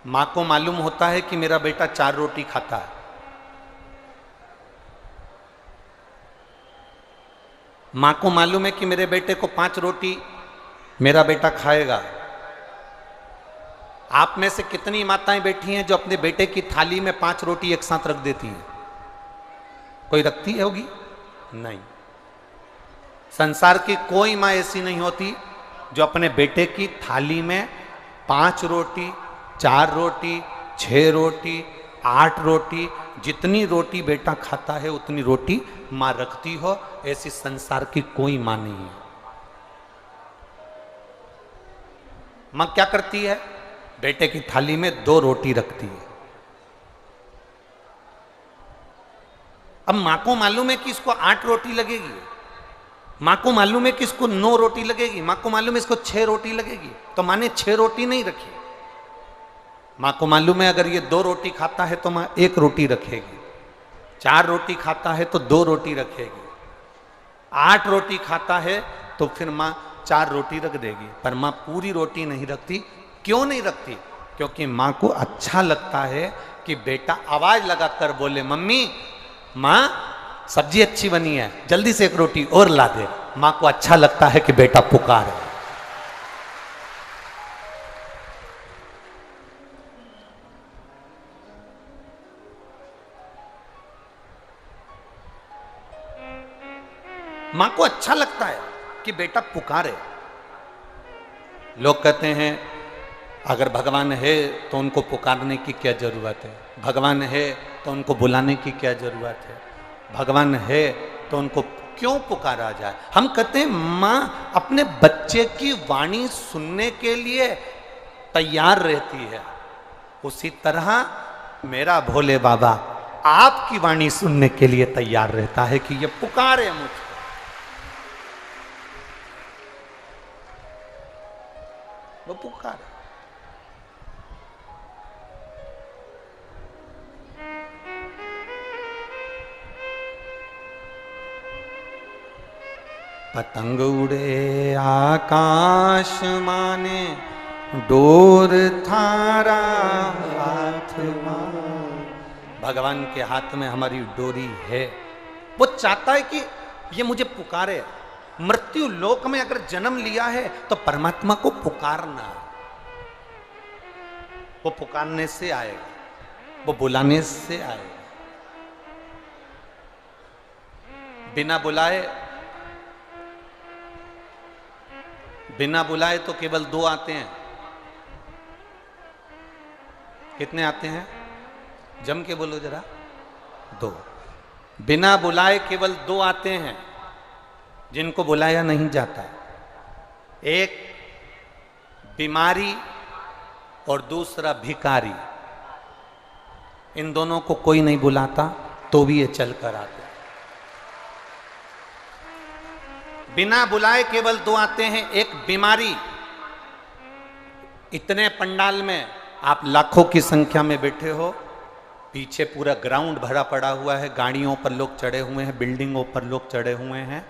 मां को मालूम होता है कि मेरा बेटा 4 रोटी खाता है, मां को मालूम है कि मेरे बेटे को 5 रोटी मेरा बेटा खाएगा। आप में से कितनी माताएं बैठी हैं जो अपने बेटे की थाली में 5 रोटी एक साथ रख देती हैं? कोई रखती होगी? नहीं। संसार की कोई मां ऐसी नहीं होती जो अपने बेटे की थाली में 5 रोटी, 4 रोटी, 6 रोटी, 8 रोटी, जितनी रोटी बेटा खाता है उतनी रोटी मां रखती हो, ऐसी संसार की कोई मां नहीं है। मां क्या करती है? बेटे की थाली में 2 रोटी रखती है। अब मां को मालूम है कि इसको 8 रोटी लगेगी, मां को मालूम है कि इसको 9 रोटी लगेगी, मां को मालूम है इसको 6 रोटी लगेगी, तो मां ने 6 रोटी नहीं रखी। मां को मालूम है अगर ये 2 रोटी खाता है तो मां 1 रोटी रखेगी, 4 रोटी खाता है तो 2 रोटी रखेगी, 8 रोटी खाता है तो फिर मां 4 रोटी रख देगी, पर मां पूरी रोटी नहीं रखती। क्यों नहीं रखती? क्योंकि मां को अच्छा लगता है कि बेटा आवाज लगाकर बोले, मम्मी मां सब्जी अच्छी बनी है, जल्दी से 1 रोटी और ला दे। मां को अच्छा लगता है कि बेटा पुकारे। मां को अच्छा लगता है कि बेटा पुकारे। लोग कहते हैं अगर भगवान है तो उनको पुकारने की क्या जरूरत है, भगवान है तो उनको बुलाने की क्या जरूरत है, भगवान है तो उनको क्यों पुकारा जाए। हम कहते हैं मां अपने बच्चे की वाणी सुनने के लिए तैयार रहती है, उसी तरह मेरा भोले बाबा आपकी वाणी सुनने के लिए तैयार रहता है कि ये पुकारे मुझको। वो पुकारे। पतंग उड़े आकाश माने, डोर थारा हाथ मां। भगवान के हाथ में हमारी डोरी है। वो चाहता है कि ये मुझे पुकारे। मृत्यु लोक में अगर जन्म लिया है तो परमात्मा को पुकारना, वो पुकारने से आएगा, वो बुलाने से आएगा। बिना बुलाए, बिना बुलाए तो केवल 2 आते हैं। कितने आते हैं? जम के बोलो जरा। 2। बिना बुलाए केवल 2 आते हैं जिनको बुलाया नहीं जाता। एक बीमारी और दूसरा भिखारी। इन दोनों को कोई नहीं बुलाता तो भी ये चल कर आते। बिना बुलाए केवल 2 आते हैं। एक बीमारी। इतने पंडाल में आप लाखों की संख्या में बैठे हो, पीछे पूरा ग्राउंड भरा पड़ा हुआ है, गाड़ियों पर लोग चढ़े हुए हैं, बिल्डिंगों पर लोग चढ़े हुए हैं,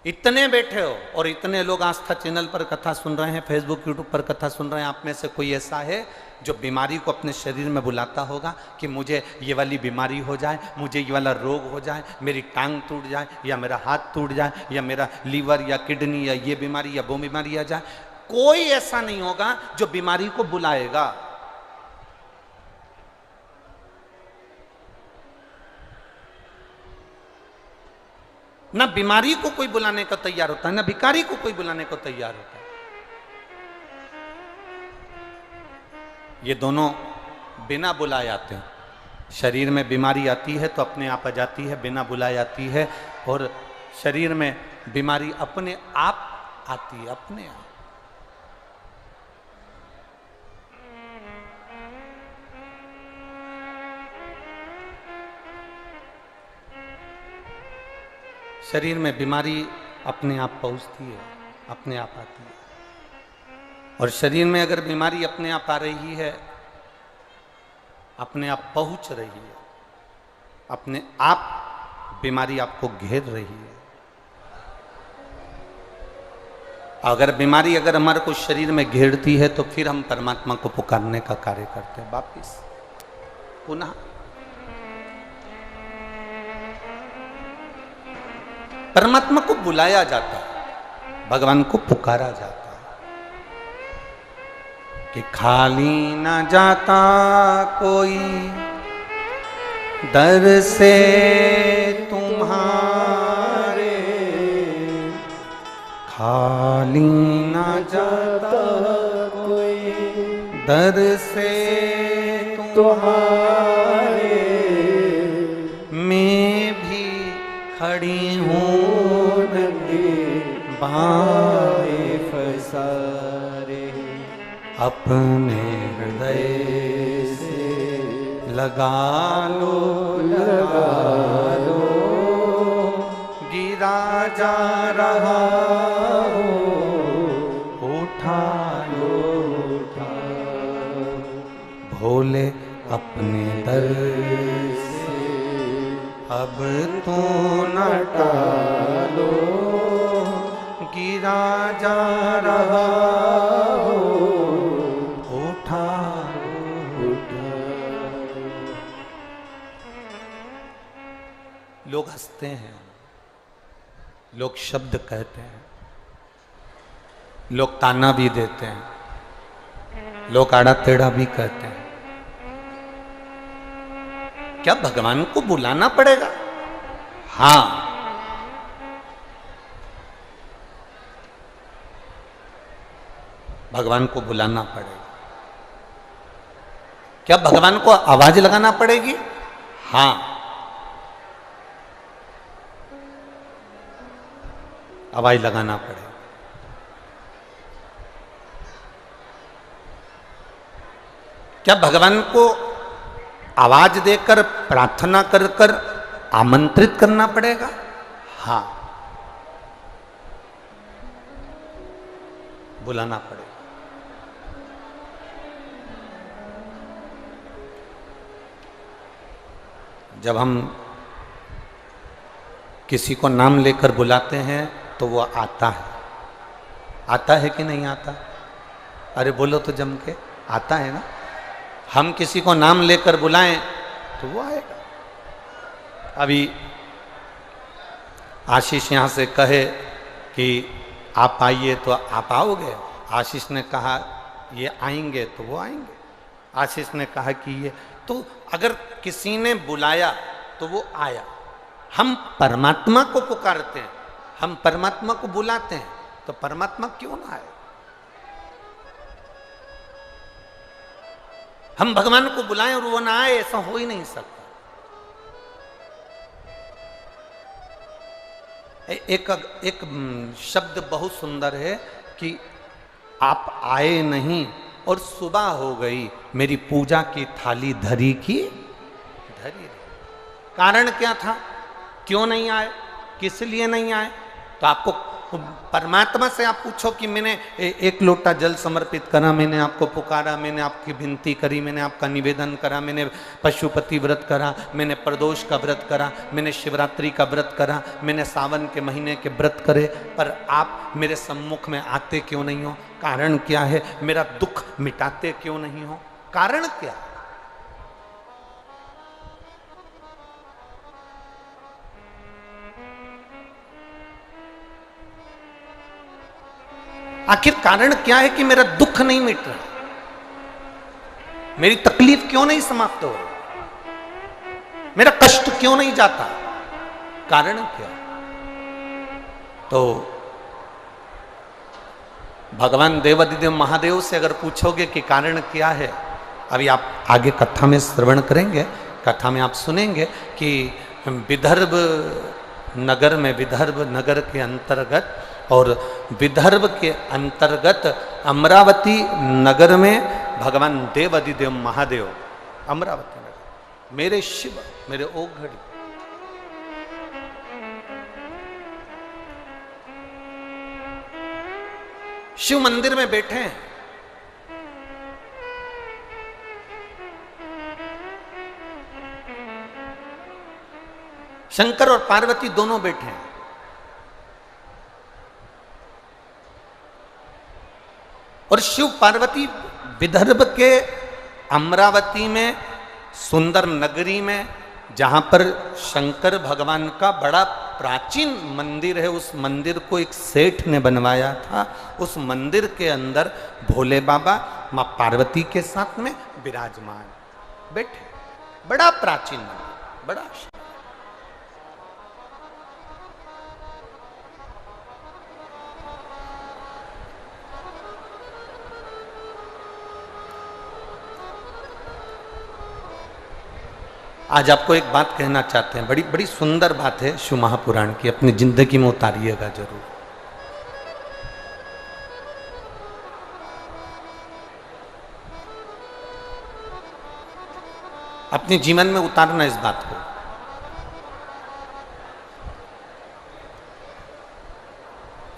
इतने बैठे हो और इतने लोग आस्था चैनल पर कथा सुन रहे हैं, फेसबुक यूट्यूब पर कथा सुन रहे हैं। आप में से कोई ऐसा है जो बीमारी को अपने शरीर में बुलाता होगा कि मुझे ये वाली बीमारी हो जाए, मुझे ये वाला रोग हो जाए, मेरी टांग टूट जाए या मेरा हाथ टूट जाए या मेरा लीवर या किडनी या ये बीमारी या वो बीमारी आ जाए? कोई ऐसा नहीं होगा जो बीमारी को बुलाएगा। ना बीमारी को कोई बुलाने को तैयार होता है, ना भिखारी को कोई बुलाने को तैयार होता है। ये दोनों बिना बुलाए आते हैं। शरीर में बीमारी आती है तो अपने आप आ जाती है, बिना बुलाए आती है, और शरीर में बीमारी अपने आप आती है, अपने आप। शरीर में बीमारी अपने आप पहुंचती है, अपने आप आती है। और शरीर में अगर बीमारी अपने आप आ रही है, अपने आप पहुंच रही है, अपने आप बीमारी आपको घेर रही है, अगर बीमारी अगर हमारे को शरीर में घेरती है तो फिर हम परमात्मा को पुकारने का कार्य करते हैं वापिस पुनः। परमात्मा को बुलाया जाता है, भगवान को पुकारा जाता है कि खाली ना जाता कोई दर से तुम्हारे, खाली ना जाता कोई दर से तुम्हारे, मैं भी खड़ी हूँ नंगे बाएं फसारे, अपने हृदय से लगा लो गिरा जा रहा हो, उठा लो भोले अपने दर से अब तो न टालो, गिरा जा रहा हो, उठा लोग हंसते हैं, लोग शब्द कहते हैं, लोग ताना भी देते हैं, लोग आड़ा टेढ़ा भी कहते हैं। क्या भगवान को बुलाना पड़ेगा? हाँ, भगवान को बुलाना पड़ेगा। क्या भगवान को आवाज लगाना पड़ेगी? हाँ, आवाज लगाना पड़ेगा। क्या भगवान को आवाज देकर प्रार्थना कर कर आमंत्रित करना पड़ेगा? हाँ, बुलाना पड़ेगा। जब हम किसी को नाम लेकर बुलाते हैं तो वो आता है। आता है कि नहीं आता? अरे बोलो तो जम के, आता है ना। हम किसी को नाम लेकर बुलाएं तो वो आएगा। अभी आशीष यहाँ से कहे कि आप आइए तो आप आओगे। आशीष ने कहा ये आएंगे तो वो आएंगे। आशीष ने कहा कि ये, तो अगर किसी ने बुलाया तो वो आया। हम परमात्मा को पुकारते हैं, हम परमात्मा को बुलाते हैं, तो परमात्मा क्यों ना आए? हम भगवान को बुलाएं और वो ना आए, ऐसा हो ही नहीं सकता। एक शब्द बहुत सुंदर है कि आप आए नहीं और सुबह हो गई, मेरी पूजा की थाली धरी की धरी। कारण क्या था? क्यों नहीं आए? किस लिए नहीं आए? तो आपको परमात्मा से आप पूछो कि मैंने एक लोटा जल समर्पित करा, मैंने आपको पुकारा, मैंने आपकी विनती करी, मैंने आपका निवेदन करा, मैंने पशुपति व्रत करा, मैंने प्रदोष का व्रत करा, मैंने शिवरात्रि का व्रत करा, मैंने सावन के महीने के व्रत करे, पर आप मेरे सम्मुख में आते क्यों नहीं हो? कारण क्या है? मेरा दुख मिटाते क्यों नहीं हो? कारण क्या? आखिर कारण क्या है कि मेरा दुख नहीं मिट रहा, मेरी तकलीफ क्यों नहीं समाप्त हो रही, मेरा कष्ट क्यों नहीं जाता? कारण क्या? तो भगवान देवादिदेव महादेव से अगर पूछोगे कि कारण क्या है, अभी आप आगे कथा में श्रवण करेंगे, कथा में आप सुनेंगे कि विदर्भ नगर में, विदर्भ नगर के अंतर्गत और विदर्भ के अंतर्गत अमरावती नगर में भगवान देवादिदेव महादेव, अमरावती नगर, मेरे शिव, मेरे ओघड़ी, शिव मंदिर में बैठे हैं। शंकर और पार्वती दोनों बैठे हैं। और शिव पार्वती विदर्भ के अमरावती में सुंदर नगरी में, जहां पर शंकर भगवान का बड़ा प्राचीन मंदिर है, उस मंदिर को एक सेठ ने बनवाया था। उस मंदिर के अंदर भोले बाबा मां पार्वती के साथ में विराजमान बैठे। बड़ा प्राचीन मंदिर, बड़ा। आज आपको एक बात कहना चाहते हैं, बड़ी बड़ी सुंदर बात है शिव महापुराण की, अपनी जिंदगी में उतारिएगा जरूर। अपने जीवन में उतारना इस बात को।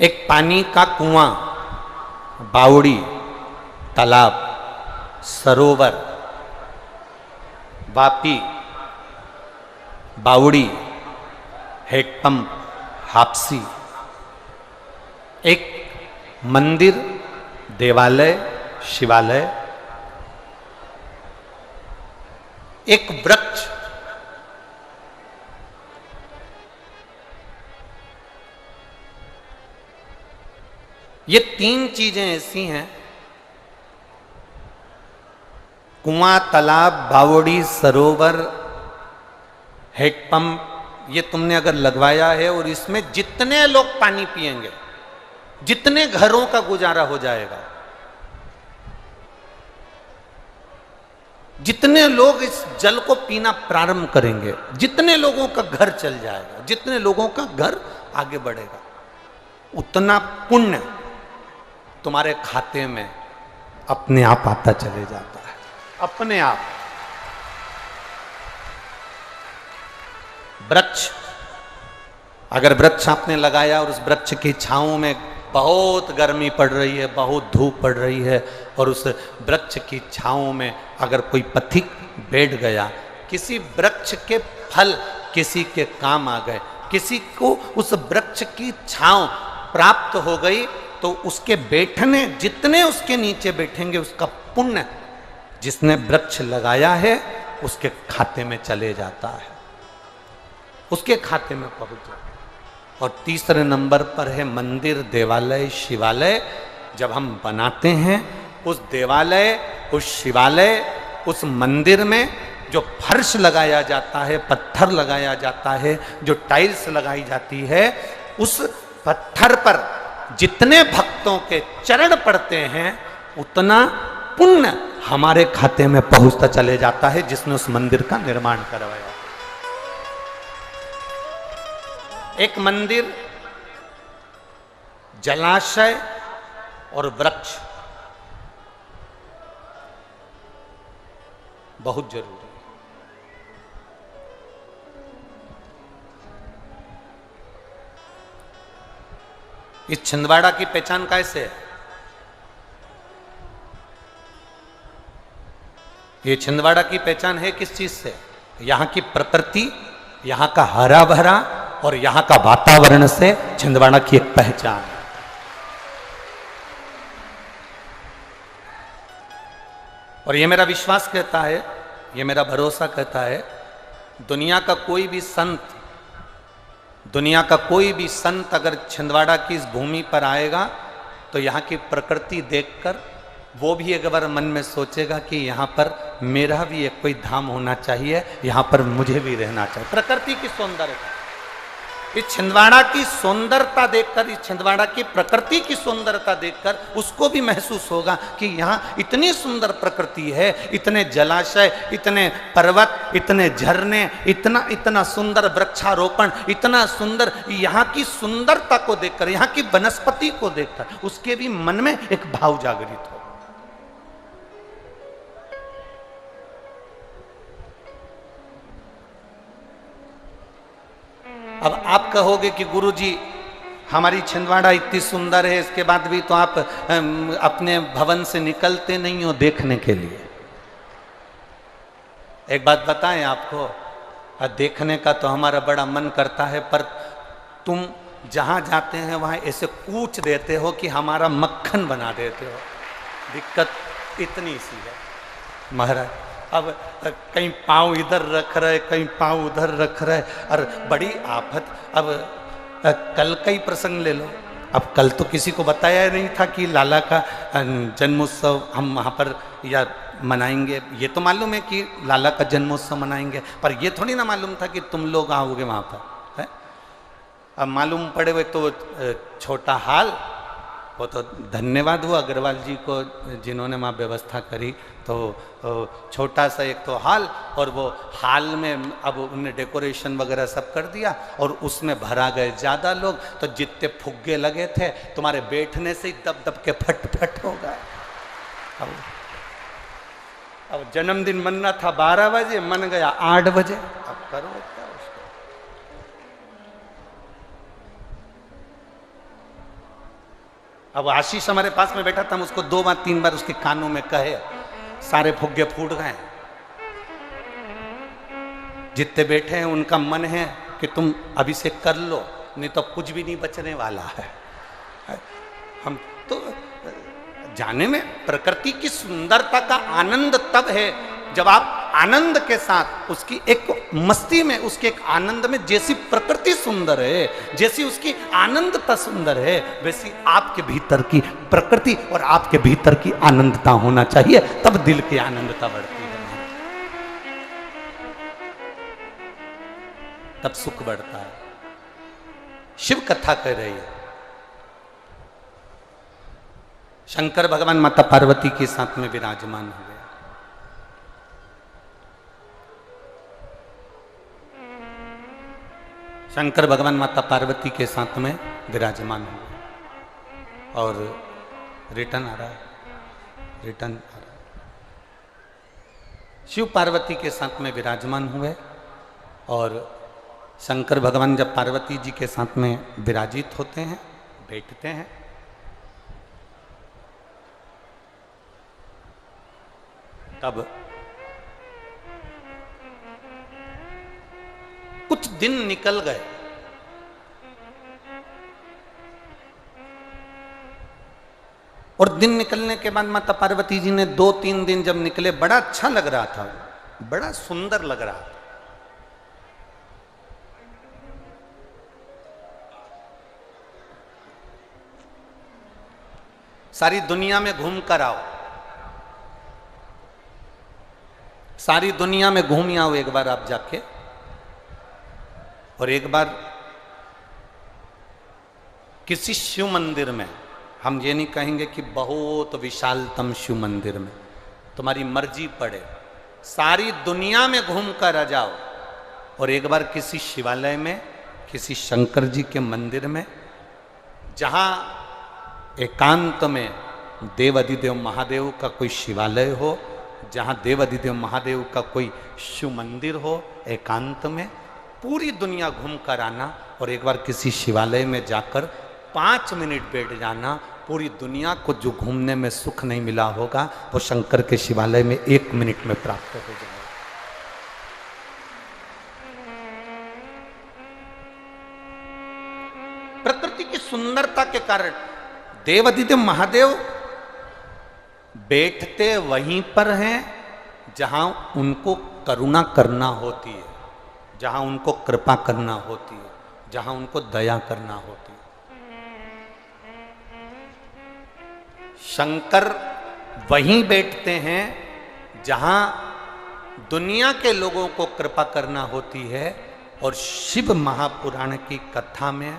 एक पानी का कुआं, बावड़ी, तालाब, सरोवर, वापी, बावड़ी, हेडपंप, हापसी, एक मंदिर, देवालय, शिवालय, एक वृक्ष, ये तीन चीजें ऐसी हैं, कुआं, तालाब, बावड़ी, सरोवर, हेडपंप, ये तुमने अगर लगवाया है और इसमें जितने लोग पानी पिएंगे, जितने घरों का गुजारा हो जाएगा, जितने लोग इस जल को पीना प्रारंभ करेंगे, जितने लोगों का घर चल जाएगा, जितने लोगों का घर आगे बढ़ेगा, उतना पुण्य तुम्हारे खाते में अपने आप आता चले जाता है, अपने आप। वृक्ष, अगर वृक्ष आपने लगाया और उस वृक्ष की छांव में बहुत गर्मी पड़ रही है, बहुत धूप पड़ रही है, और उस वृक्ष की छांव में अगर कोई पथिक बैठ गया, किसी वृक्ष के फल किसी के काम आ गए, किसी को उस वृक्ष की छांव प्राप्त हो गई, तो उसके बैठने, जितने उसके नीचे बैठेंगे, उसका पुण्य जिसने वृक्ष लगाया है उसके खाते में चले जाता है, उसके खाते में पहुंच जाता है। और तीसरे नंबर पर है मंदिर, देवालय, शिवालय। जब हम बनाते हैं उस देवालय, उस शिवालय, उस मंदिर में जो फर्श लगाया जाता है, पत्थर लगाया जाता है, जो टाइल्स लगाई जाती है, उस पत्थर पर जितने भक्तों के चरण पड़ते हैं उतना पुण्य हमारे खाते में पहुंचता चले जाता है, जिसने उस मंदिर का निर्माण करवाया। एक मंदिर, जलाशय और वृक्ष बहुत जरूरी है। इस छिंदवाड़ा की पहचान कैसे है? ये छिंदवाड़ा की पहचान है किस चीज से? यहां की प्रकृति, यहां का हरा भरा और यहां का वातावरण से छिंदवाड़ा की एक पहचान है। और ये मेरा विश्वास कहता है, ये मेरा भरोसा कहता है, दुनिया का कोई भी संत, दुनिया का कोई भी संत अगर छिंदवाड़ा की इस भूमि पर आएगा तो यहाँ की प्रकृति देखकर वो भी एक बार मन में सोचेगा कि यहाँ पर मेरा भी एक कोई धाम होना चाहिए, यहाँ पर मुझे भी रहना चाहिए। प्रकृति की सौंदर्यता, इस छिंदवाड़ा की सुंदरता देखकर, इस छिंदवाड़ा की प्रकृति की सुंदरता देखकर उसको भी महसूस होगा कि यहाँ इतनी सुंदर प्रकृति है, इतने जलाशय, इतने पर्वत, इतने झरने, इतना इतना सुंदर वृक्षारोपण, इतना सुंदर, यहाँ की सुंदरता को देखकर, यहाँ की वनस्पति को देखकर उसके भी मन में एक भाव जागृत हो। अब आप कहोगे कि गुरुजी हमारी छिंदवाड़ा इतनी सुंदर है, इसके बाद भी तो आप अपने भवन से निकलते नहीं हो देखने के लिए। एक बात बताएं आपको, देखने का तो हमारा बड़ा मन करता है, पर तुम जहां जाते हैं वहां ऐसे कूच देते हो कि हमारा मक्खन बना देते हो। दिक्कत इतनी सी है महाराज। अब कहीं पाँव इधर रख रहे, कहीं पाँव उधर रख रहे, और बड़ी आफत। अब कल का ही प्रसंग ले लो। अब कल तो किसी को बताया नहीं था कि लाला का जन्मोत्सव हम वहाँ पर या मनाएंगे। ये तो मालूम है कि लाला का जन्मोत्सव मनाएंगे, पर ये थोड़ी ना मालूम था कि तुम लोग आओगे वहाँ पर, है? अब मालूम पड़े हुए तो छोटा हाल, वो तो धन्यवाद हुआ अग्रवाल जी को जिन्होंने वहाँ व्यवस्था करी। तो छोटा सा एक तो हाल, और वो हाल में अब उन्हें डेकोरेशन वगैरह सब कर दिया, और उसमें भरा गए ज़्यादा लोग, तो जितने फुग्गे लगे थे तुम्हारे बैठने से ही दब दब के फट फट हो गए। अब जन्मदिन मनना था 12 बजे, मन गया 8 बजे। अब करो क्या उसको। अब आशीष हमारे पास में बैठा था, हम उसको 2 बार 3 बार उसके कानों में कहे, सारे फुग्गे फूट गए। जितने बैठे हैं उनका मन है कि तुम अभी से कर लो, नहीं तो कुछ भी नहीं बचने वाला है। हम तो जाने में प्रकृति की सुंदरता का आनंद तब है जब आप आनंद के साथ उसकी एक मस्ती में, उसके एक आनंद में, जैसी प्रकृति सुंदर है, जैसी उसकी आनंदता सुंदर है, वैसी आपके भीतर की प्रकृति और आपके भीतर की आनंदता होना चाहिए, तब दिल की आनंदता बढ़ती है, तब सुख बढ़ता है। शिव कथा कह रही है, शंकर भगवान माता पार्वती के साथ में विराजमान हुए। शंकर भगवान माता पार्वती के साथ में विराजमान हुए, और रिटर्न आ रहा है, रिटर्न आ रहा है। शिव पार्वती के साथ में विराजमान हुए, और शंकर भगवान जब पार्वती जी के साथ में विराजित होते हैं, बैठते हैं, तब कुछ दिन निकल गए, और दिन निकलने के बाद माता पार्वती जी ने 2-3 दिन जब निकले, बड़ा अच्छा लग रहा था, बड़ा सुंदर लग रहा था। सारी दुनिया में घूम कर आओ, सारी दुनिया में घूम आओ एक बार आप जाके, और एक बार किसी शिव मंदिर में, हम ये नहीं कहेंगे कि बहुत विशालतम शिव मंदिर में, तुम्हारी मर्जी पड़े, सारी दुनिया में घूम कर आ जाओ, और एक बार किसी शिवालय में, किसी शंकर जी के मंदिर में, जहाँ एकांत में देव अधिदेव महादेव का कोई शिवालय हो, जहाँ देव अधिदेव महादेव का कोई शिव मंदिर हो, एकांत में पूरी दुनिया घूम कर आना, और एक बार किसी शिवालय में जाकर 5 मिनट बैठ जाना। पूरी दुनिया को जो घूमने में सुख नहीं मिला होगा, वो शंकर के शिवालय में 1 मिनट में प्राप्त हो जाएगा। प्रकृति की सुंदरता के कारण देव अधिदेव महादेव बैठते वहीं पर हैं जहां उनको करुणा करना होती है, जहां उनको कृपा करना होती है, जहां उनको दया करना होती है। शंकर वहीं बैठते हैं जहां दुनिया के लोगों को कृपा करना होती है, और शिव महापुराण की कथा में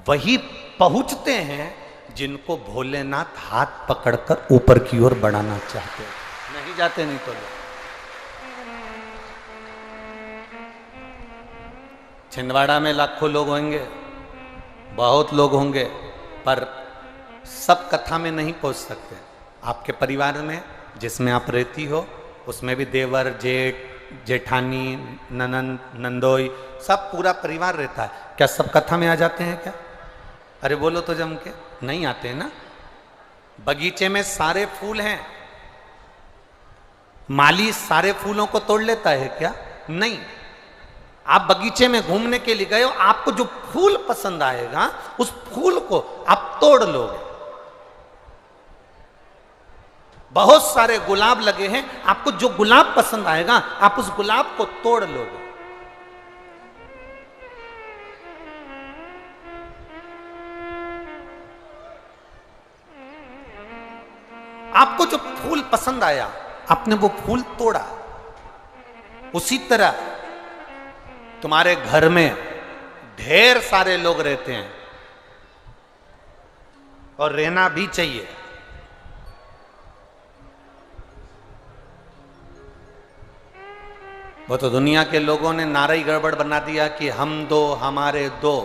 वही पहुंचते हैं जिनको भोलेनाथ हाथ पकड़कर ऊपर की ओर बढ़ाना चाहते हैं। नहीं जाते, नहीं तो लोग। छिंदवाड़ा में लाखों लोग होंगे, बहुत लोग होंगे, पर सब कथा में नहीं पहुंच सकते। आपके परिवार में जिसमें आप रहती हो, उसमें भी देवर, जेठ, जेठानी, ननंद, नंदोई, सब पूरा परिवार रहता है। क्या सब कथा में आ जाते हैं क्या? अरे बोलो तो जम के, नहीं आते हैं ना। बगीचे में सारे फूल हैं, माली सारे फूलों को तोड़ लेता है क्या? नहीं। आप बगीचे में घूमने के लिए गए हो, आपको जो फूल पसंद आएगा उस फूल को आप तोड़ लोगे। बहुत सारे गुलाब लगे हैं, आपको जो गुलाब पसंद आएगा आप उस गुलाब को तोड़ लोगे। आपको जो फूल पसंद आया आपने वो फूल तोड़ा। उसी तरह तुम्हारे घर में ढेर सारे लोग रहते हैं और रहना भी चाहिए। वो तो दुनिया के लोगों ने नारा ही गड़बड़ बना दिया कि हम दो हमारे दो,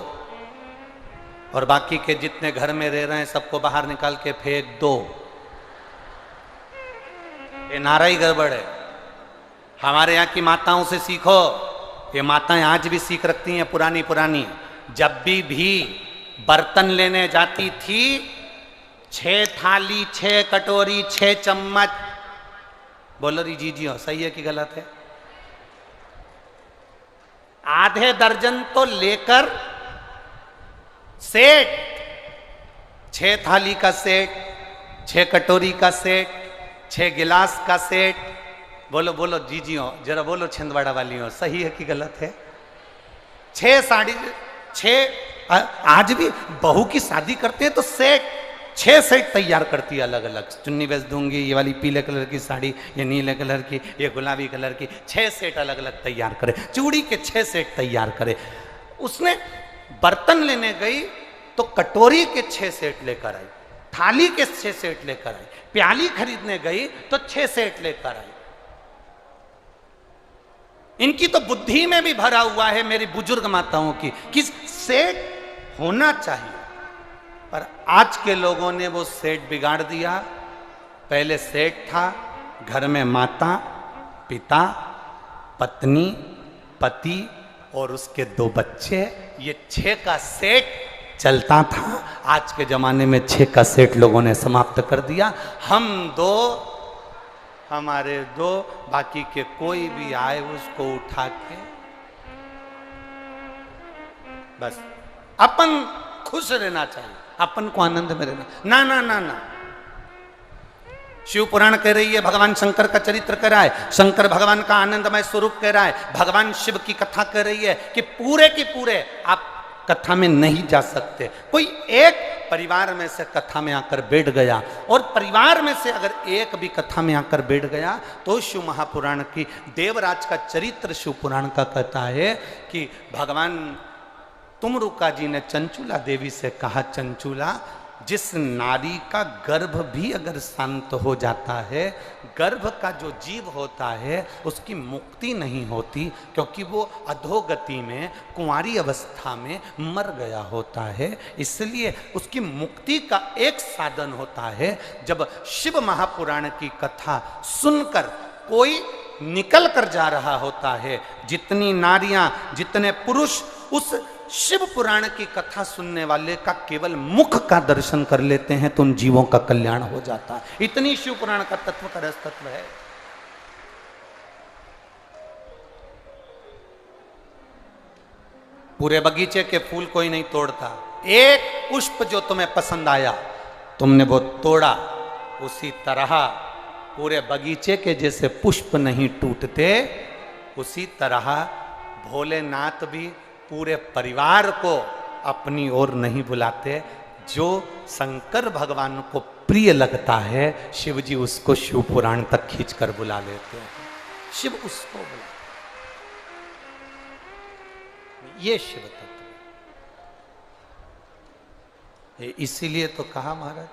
और बाकी के जितने घर में रह रहे हैं सबको बाहर निकाल के फेंक दो। ये नारा ही गड़बड़ है। हमारे यहाँ की माताओं से सीखो। ये माताएं आज भी सीख रखती हैं पुरानी पुरानी। जब भी बर्तन लेने जाती थी 6 थाली 6 कटोरी 6 चम्मच। बोलो री जी हो, सही है कि गलत है? आधे दर्जन तो लेकर सेट, 6 थाली का सेट, 6 कटोरी का सेट, 6 गिलास का सेट। बोलो बोलो जी हो, जरा बोलो छिंदवाड़ा वाली हो, सही है कि गलत है? 6 साड़ी 6। आज भी बहू की शादी करते हैं तो सेट 6 सेट तैयार करती है अलग अलग। चुन्नी बेच दूंगी, ये वाली पीले कलर की साड़ी, ये नीले कलर की, ये गुलाबी कलर की, 6 सेट अलग अलग तैयार करे। चूड़ी के 6 सेट तैयार करे। उसने बर्तन लेने गई तो कटोरी के 6 सेट लेकर आई, थाली के 6 सेट लेकर आई। प्याली खरीदने गई तो 6 सेट लेकर आई। इनकी तो बुद्धि में भी भरा हुआ है मेरी बुजुर्ग माताओं की कि सेट होना चाहिए, पर आज के लोगों ने वो सेट बिगाड़ दिया। पहले सेट था घर में माता पिता पत्नी पति और उसके 2 बच्चे, ये 6 का सेट चलता था। आज के जमाने में 6 का सेट लोगों ने समाप्त कर दिया। हम 2 हमारे 2, बाकी के कोई भी आए उसको उठा के बस अपन खुश रहना चाहिए, अपन को आनंद में रहना। ना ना ना ना, शिव पुराण कह रही है, भगवान शंकर का चरित्र कह रहा है, शंकर भगवान का आनंदमय स्वरूप कह रहा है, भगवान शिव की कथा कह रही है कि पूरे की पूरे आप कथा में नहीं जा सकते। कोई एक परिवार में से कथा में आकर बैठ गया, और परिवार में से अगर एक भी कथा में आकर बैठ गया तो शिव महापुराण की देवराज का चरित्र शिव पुराण का कहता है कि भगवान तुमरुका जी ने चंचूला देवी से कहा, चंचूला जिस नारी का गर्भ भी अगर शांत हो जाता है, गर्भ का जो जीव होता है उसकी मुक्ति नहीं होती, क्योंकि वो अधोगति में कुंवारी अवस्था में मर गया होता है। इसलिए उसकी मुक्ति का एक साधन होता है, जब शिव महापुराण की कथा सुनकर कोई निकल कर जा रहा होता है। जितनी नारियां जितने पुरुष उस शिव पुराण की कथा सुनने वाले का केवल मुख का दर्शन कर लेते हैं तो उन जीवों का कल्याण हो जाता है। इतनी शिव पुराण का तत्व का रस तत्व है। पूरे बगीचे के फूल कोई नहीं तोड़ता। एक पुष्प जो तुम्हें पसंद आया तुमने वो तोड़ा, उसी तरह पूरे बगीचे के जैसे पुष्प नहीं टूटते, उसी तरह भोलेनाथ भी पूरे परिवार को अपनी ओर नहीं बुलाते। जो शंकर भगवान को प्रिय लगता है शिव जी उसको शिव पुराण तक खींचकर बुला लेते हैं। शिव उसको बुला, ये शिव तत्व। इसीलिए तो कहा महाराज,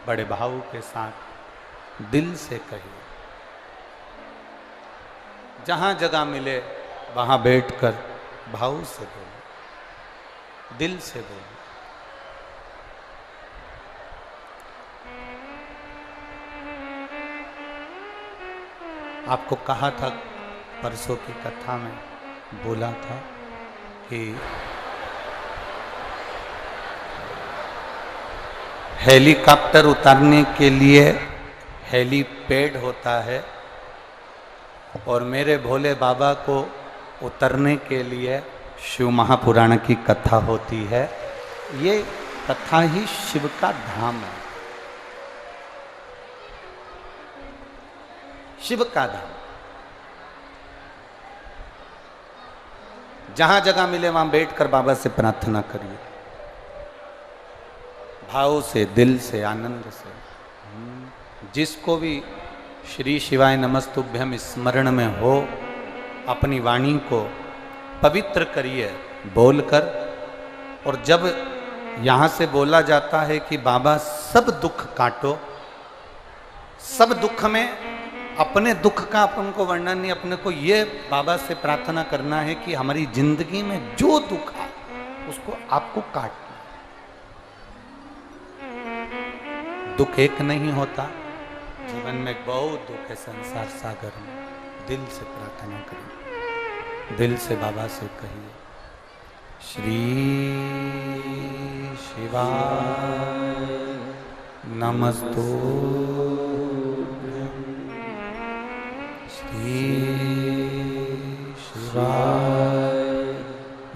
बड़े भाव के साथ दिल से कहिए। जहां जगह मिले वहां बैठकर भाव से बोलो, दिल से बोलो। आपको कहा था परसों की कथा में, बोला था कि हेलीकॉप्टर उतारने के लिए हेलीपैड होता है और मेरे भोले बाबा को उतरने के लिए शिव महापुराण की कथा होती है। ये कथा ही शिव का धाम है। शिव का धाम। जहां जगह मिले वहां बैठकर बाबा से प्रार्थना करिए, भाव से, दिल से, आनंद से। जिसको भी श्री शिवाय नमस्तुभ्यम स्मरण में हो, अपनी वाणी को पवित्र करिए बोलकर। और जब यहां से बोला जाता है कि बाबा सब दुख काटो, सब दुख में अपने दुख का अपन को वर्णन नहीं, अपने को ये बाबा से प्रार्थना करना है कि हमारी जिंदगी में जो दुख है उसको आपको काटना। दुख एक नहीं होता, जीवन में बहुत दुख है संसार सागर में। दिल से प्रार्थना करिए, दिल से बाबा से कहिए, श्री शिवाय नमस्तुभ्यं, श्री शिवाय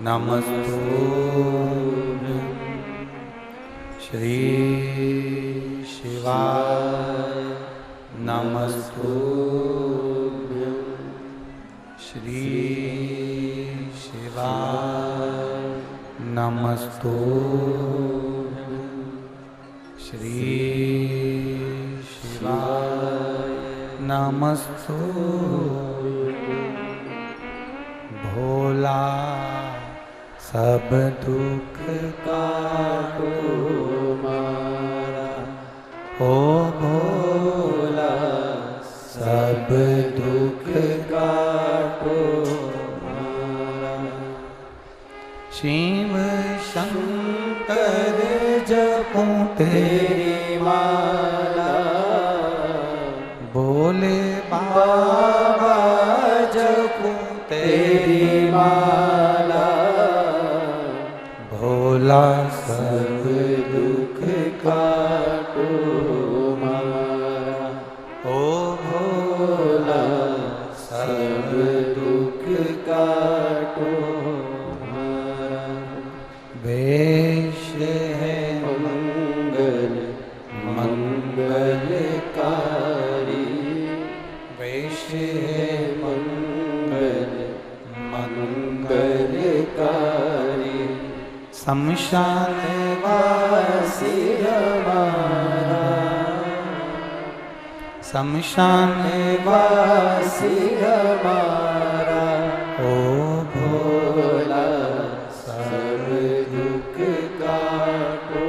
नमस्तुभ्यं, श्री शिवाय नमस्तुभ्यं, श्री शिवाय नमस्तुभ्यं, श्री शिवाय नमस्तुभ्यं। भोला सब दुख काटो मारा, ओ भोला सब दुख काटो मारा। शिव शंकर जपूं तेरी माला, बोले बाबा जपूं तेरी माला, भोला सब दुख काटो मारा, ओ भोला सब दुख काटो मारा। वेश है मंगल मंगलकारी, वेश है मंगल मंगलकारी, शमशान वासी हमारा, शमशान वासी हमारा, ओ भोला सब दुख काटो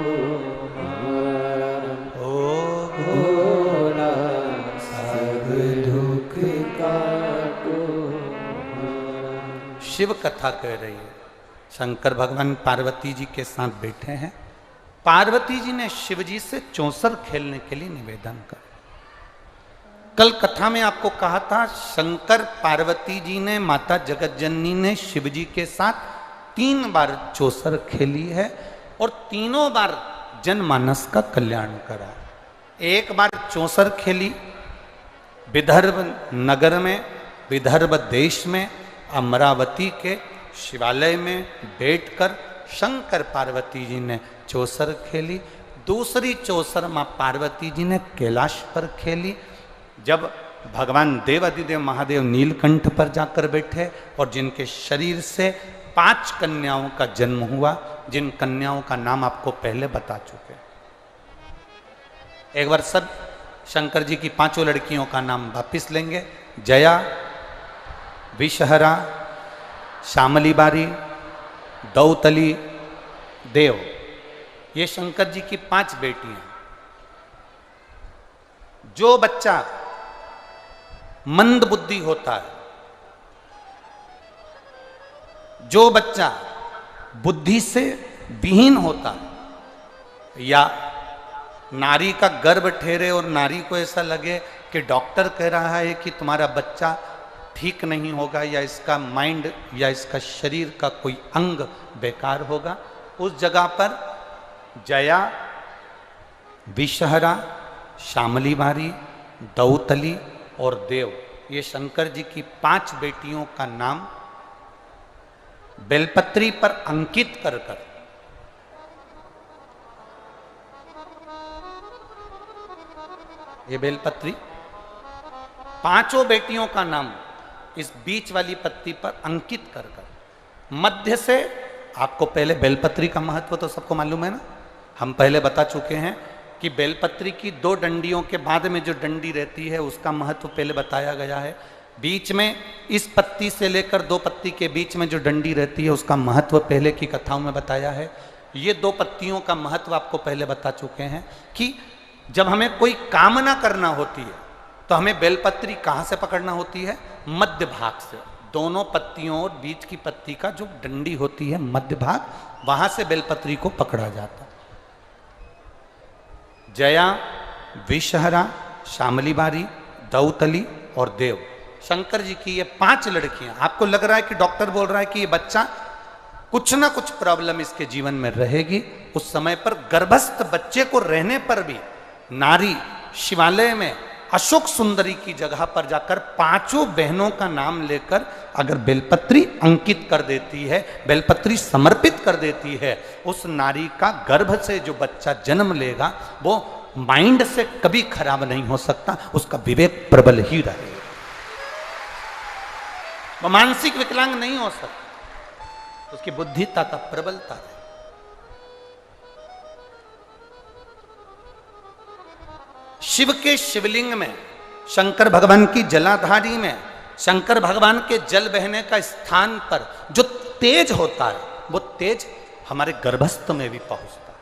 हमारा, ओ भोला सब दुख काटो हमारा। शिव कथा कह रही है। शंकर भगवान पार्वती जी के साथ बैठे हैं। पार्वती जी ने शिव जी से चौसर खेलने के लिए निवेदन कर। कल कथा में आपको कहा था, शंकर पार्वती जी ने, माता जगत जननी ने शिव जी के साथ 3 बार चौसर खेली है और तीनों बार जनमानस का कल्याण करा। एक बार चौसर खेली विदर्भ नगर में, विदर्भ देश में, अमरावती के शिवालय में बैठकर शंकर पार्वती जी ने चौसर खेली। दूसरी चौसर मां पार्वती जी ने कैलाश पर खेली, जब भगवान देवाधिदेव महादेव नीलकंठ पर जाकर बैठे और जिनके शरीर से 5 कन्याओं का जन्म हुआ, जिन कन्याओं का नाम आपको पहले बता चुके। एक बार सब शंकर जी की 5 लड़कियों का नाम वापिस लेंगे। जया, विषहरा, श्यामली बारी, दौतली, देव, ये शंकर जी की 5 बेटियां। जो बच्चा मंद बुद्धि होता है, जो बच्चा बुद्धि से विहीन होता है, या नारी का गर्भ ठहरे और नारी को ऐसा लगे कि डॉक्टर कह रहा है कि तुम्हारा बच्चा ठीक नहीं होगा, या इसका माइंड या इसका शरीर का कोई अंग बेकार होगा, उस जगह पर जया, विषहरा, श्यामली बारी, दौतली और देव, ये शंकर जी की 5 बेटियों का नाम बेलपत्री पर अंकित कर कर ये बेलपत्री पांचों बेटियों का नाम इस बीच वाली पत्ती पर अंकित कर कर मध्य से, आपको पहले बेलपत्री का महत्व तो सबको मालूम है ना, हम पहले बता चुके हैं कि बेलपत्री की 2 डंडियों के बाद में जो डंडी रहती है उसका महत्व पहले बताया गया है। बीच में इस पत्ती से लेकर 2 पत्ती के बीच में जो डंडी रहती है उसका महत्व पहले की कथाओं में बताया है। ये 2 पत्तियों का महत्व आपको पहले बता चुके हैं कि जब हमें कोई कामना करना होती है तो हमें बेलपत्री कहाँ से पकड़ना होती है? मध्य भाग से। दोनों पत्तियों और बीच की पत्ती का जो डंडी होती है मध्य भाग, वहां से बेलपत्री को पकड़ा जाता है। जया, विषहरा, शामलीबारी, दौतली और देव, शंकर जी की ये 5 लड़कियां। आपको लग रहा है कि डॉक्टर बोल रहा है कि ये बच्चा कुछ ना कुछ प्रॉब्लम इसके जीवन में रहेगी, उस समय पर गर्भस्थ बच्चे को रहने पर भी नारी शिवालय में अशोक सुंदरी की जगह पर जाकर 5 बहनों का नाम लेकर अगर बेलपत्री अंकित कर देती है, बेलपत्री समर्पित कर देती है, उस नारी का गर्भ से जो बच्चा जन्म लेगा वो माइंड से कभी खराब नहीं हो सकता, उसका विवेक प्रबल ही रहेगा, वो मानसिक विकलांग नहीं हो सकता, उसकी बुद्धिता का प्रबलता है। शिव के शिवलिंग में, शंकर भगवान की जलाधारी में, शंकर भगवान के जल बहने का स्थान पर जो तेज होता है वो तेज हमारे गर्भस्थ में भी पहुंचता है।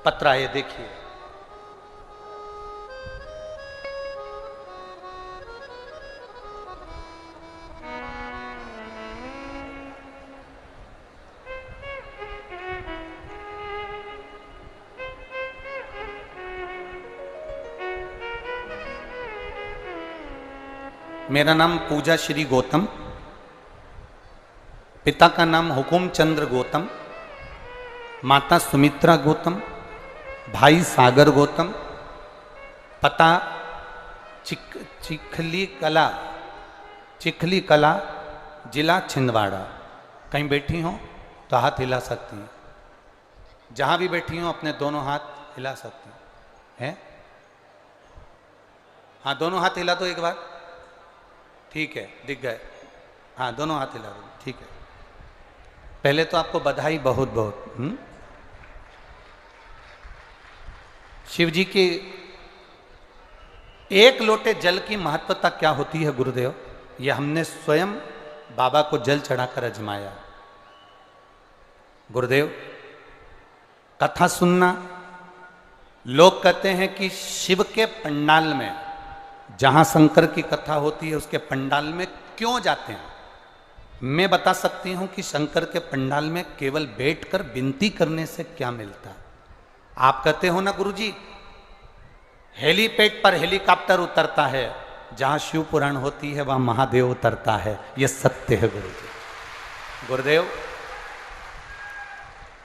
पत्रा ये देखिए, मेरा नाम पूजा श्री गौतम, पिता का नाम हुकुम चंद्र गौतम, माता सुमित्रा गौतम, भाई सागर गौतम, पता चिखली कला जिला छिंदवाड़ा। कहीं बैठी हो तो हाथ हिला सकती हैं, जहां भी बैठी हो अपने दोनों हाथ हिला सकती हैं। हाँ, दोनों हाथ हिला दो एक बार, ठीक है, दिख गए। हाँ, दोनों हाथ हिला दो, ठीक है। पहले तो आपको बधाई बहुत बहुत। शिव जी की 1 लोटे जल की महत्वता क्या होती है गुरुदेव? यह हमने स्वयं बाबा को जल चढ़ाकर अजमाया। गुरुदेव, कथा सुनना, लोग कहते हैं कि शिव के पंडाल में, जहां शंकर की कथा होती है उसके पंडाल में क्यों जाते हैं? मैं बता सकती हूं कि शंकर के पंडाल में केवल बैठकर विनती करने से क्या मिलता है। आप कहते हो ना गुरुजी, हेलीपैड पर हेलीकॉप्टर उतरता है, जहां शिव पुराण होती है वहां महादेव उतरता है। यह सत्य है गुरुजी। गुरुदेव,